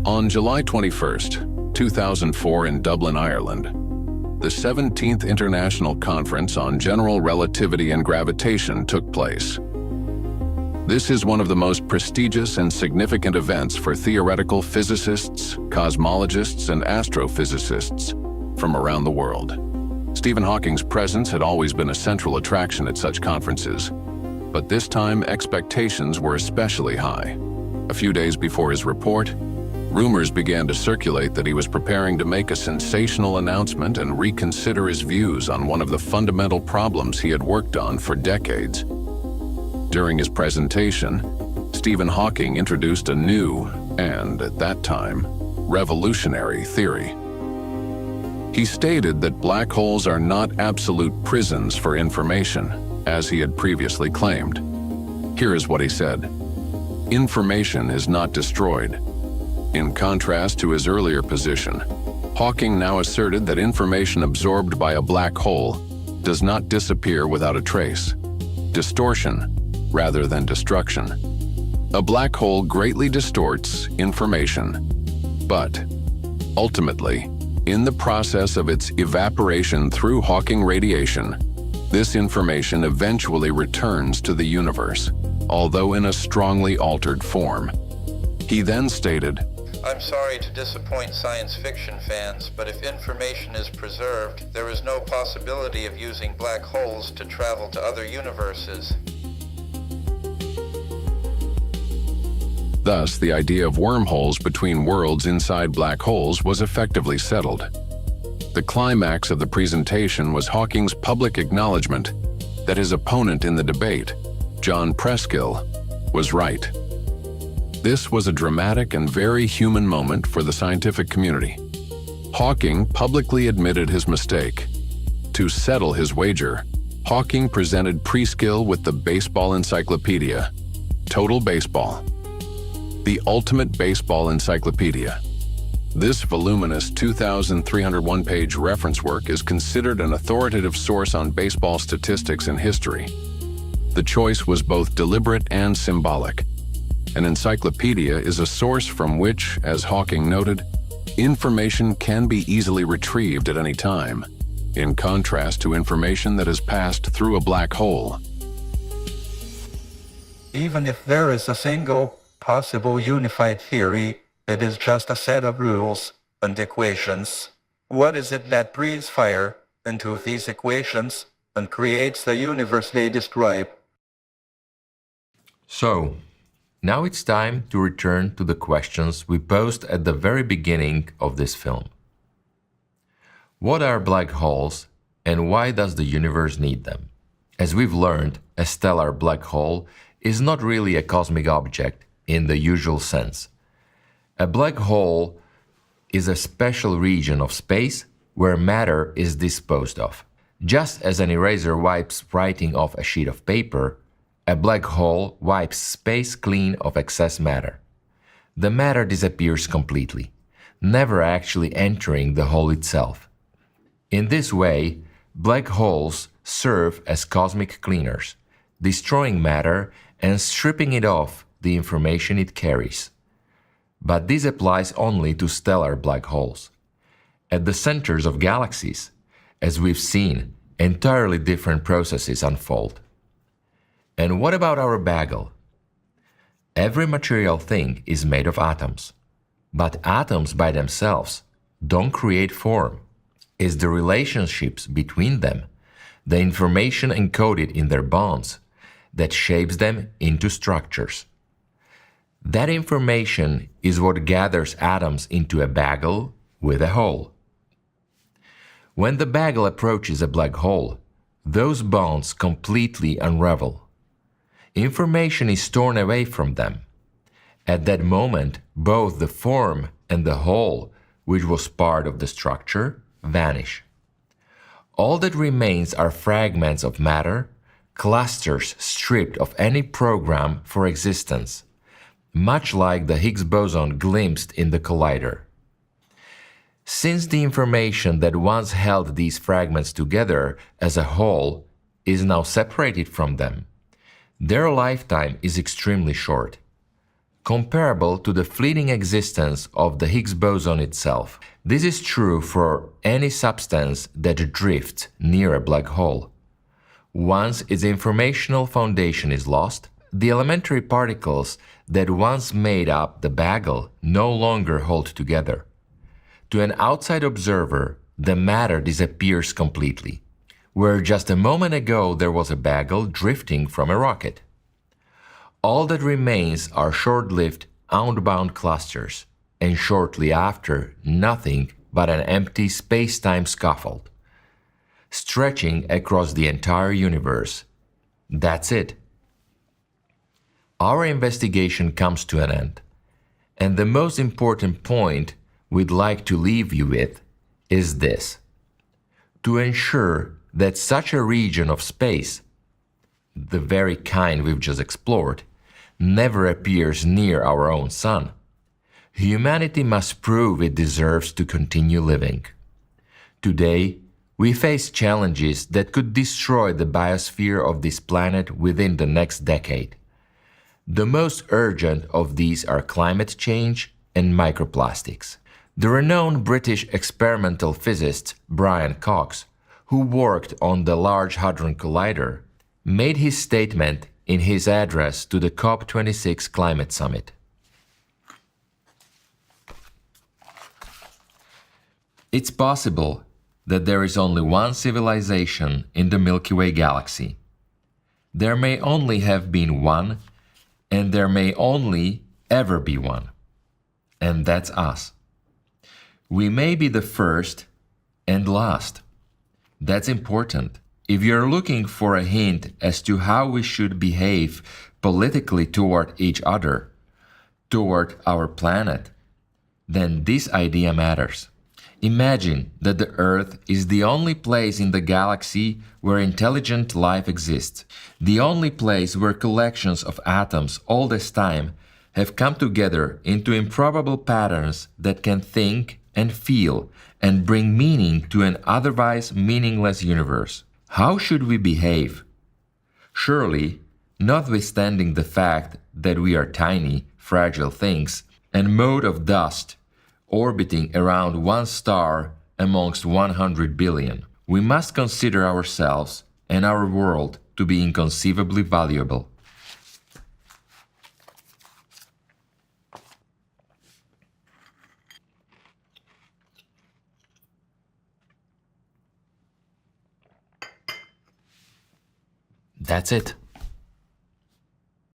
Speaker 3: On July 21, 2004 in Dublin, Ireland, the 17th International Conference on General Relativity and Gravitation took place. This is one of the most prestigious and significant events for theoretical physicists, cosmologists, and astrophysicists from around the world. Stephen Hawking's presence had always been a central attraction at such conferences, but this time expectations were especially high. A few days before his report, rumors began to circulate that he was preparing to make a sensational announcement and reconsider his views on one of the fundamental problems he had worked on for decades. During his presentation, Stephen Hawking introduced a new, and at that time, revolutionary theory. He stated that black holes are not absolute prisons for information, as he had previously claimed. Here is what he said: "Information is not destroyed." In contrast to his earlier position, Hawking now asserted that information absorbed by a black hole does not disappear without a trace. Distortion, rather than destruction. A black hole greatly distorts information, but ultimately, in the process of its evaporation through Hawking radiation, this information eventually returns to the universe, although in a strongly altered form. He then stated,
Speaker 1: I'm sorry to disappoint science fiction fans, but if information is preserved, there is no possibility of using black holes to travel to other universes.
Speaker 3: Thus, the idea of wormholes between worlds inside black holes was effectively settled. The climax of the presentation was Hawking's public acknowledgement that his opponent in the debate, John Preskill, was right. This was a dramatic and very human moment for the scientific community. Hawking publicly admitted his mistake. To settle his wager, Hawking presented Preskill with the baseball encyclopedia, Total Baseball, the ultimate baseball encyclopedia. This voluminous 2,301-page reference work is considered an authoritative source on baseball statistics and history. The choice was both deliberate and symbolic. An encyclopedia is a source from which, as Hawking noted, information can be easily retrieved at any time, in contrast to information that has passed through a black hole.
Speaker 1: Even if there is a single possible unified theory, it is just a set of rules and equations. What is it that breathes fire into these equations and creates the universe they describe?
Speaker 2: So, now it's time to return to the questions we posed at the very beginning of this film. What are black holes and why does the universe need them? As we've learned, a stellar black hole is not really a cosmic object in the usual sense. A black hole is a special region of space where matter is disposed of. Just as an eraser wipes writing off a sheet of paper, a black hole wipes space clean of excess matter. The matter disappears completely, never actually entering the hole itself. In this way, black holes serve as cosmic cleaners, destroying matter and stripping it of the information it carries. But this applies only to stellar black holes. At the centers of galaxies, as we've seen, entirely different processes unfold. And what about our Bagel? Every material thing is made of atoms. But atoms by themselves don't create form. It's the relationships between them, the information encoded in their bonds, that shapes them into structures. That information is what gathers atoms into a bagel with a hole. When the bagel approaches a black hole, those bonds completely unravel. Information is torn away from them. At that moment, both the form and the whole, which was part of the structure, vanish. All that remains are fragments of matter, clusters stripped of any program for existence, much like the Higgs boson glimpsed in the collider. Since the information that once held these fragments together as a whole is now separated from them, their lifetime is extremely short, comparable to the fleeting existence of the Higgs boson itself. This is true for any substance that drifts near a black hole. Once its informational foundation is lost, the elementary particles that once made up the Bagel no longer hold together. To an outside observer, the matter disappears completely, where just a moment ago there was a Bagel drifting from a rocket. All that remains are short-lived, outbound clusters, and shortly after, nothing but an empty space-time scaffold, stretching across the entire universe. That's it. Our investigation comes to an end, and the most important point we'd like to leave you with is this: to ensure that such a region of space, the very kind we've just explored, never appears near our own sun, humanity must prove it deserves to continue living. Today, we face challenges that could destroy the biosphere of this planet within the next decade. The most urgent of these are climate change and microplastics. The renowned British experimental physicist Brian Cox, who worked on the Large Hadron Collider, made his statement in his address to the COP26 Climate Summit. It's possible that there is only one civilization in the Milky Way galaxy. There may only have been one, and there may only ever be one. And that's us. We may be the first and last. That's important. If you're looking for a hint as to how we should behave politically toward each other, toward our planet, then this idea matters. Imagine that the Earth is the only place in the galaxy where intelligent life exists, the only place where collections of atoms all this time have come together into improbable patterns that can think and feel and bring meaning to an otherwise meaningless universe. How should we behave? Surely, notwithstanding the fact that we are tiny, fragile things, and mode of dust, orbiting around one star amongst 100 billion, we must consider ourselves and our world to be inconceivably valuable. That's it.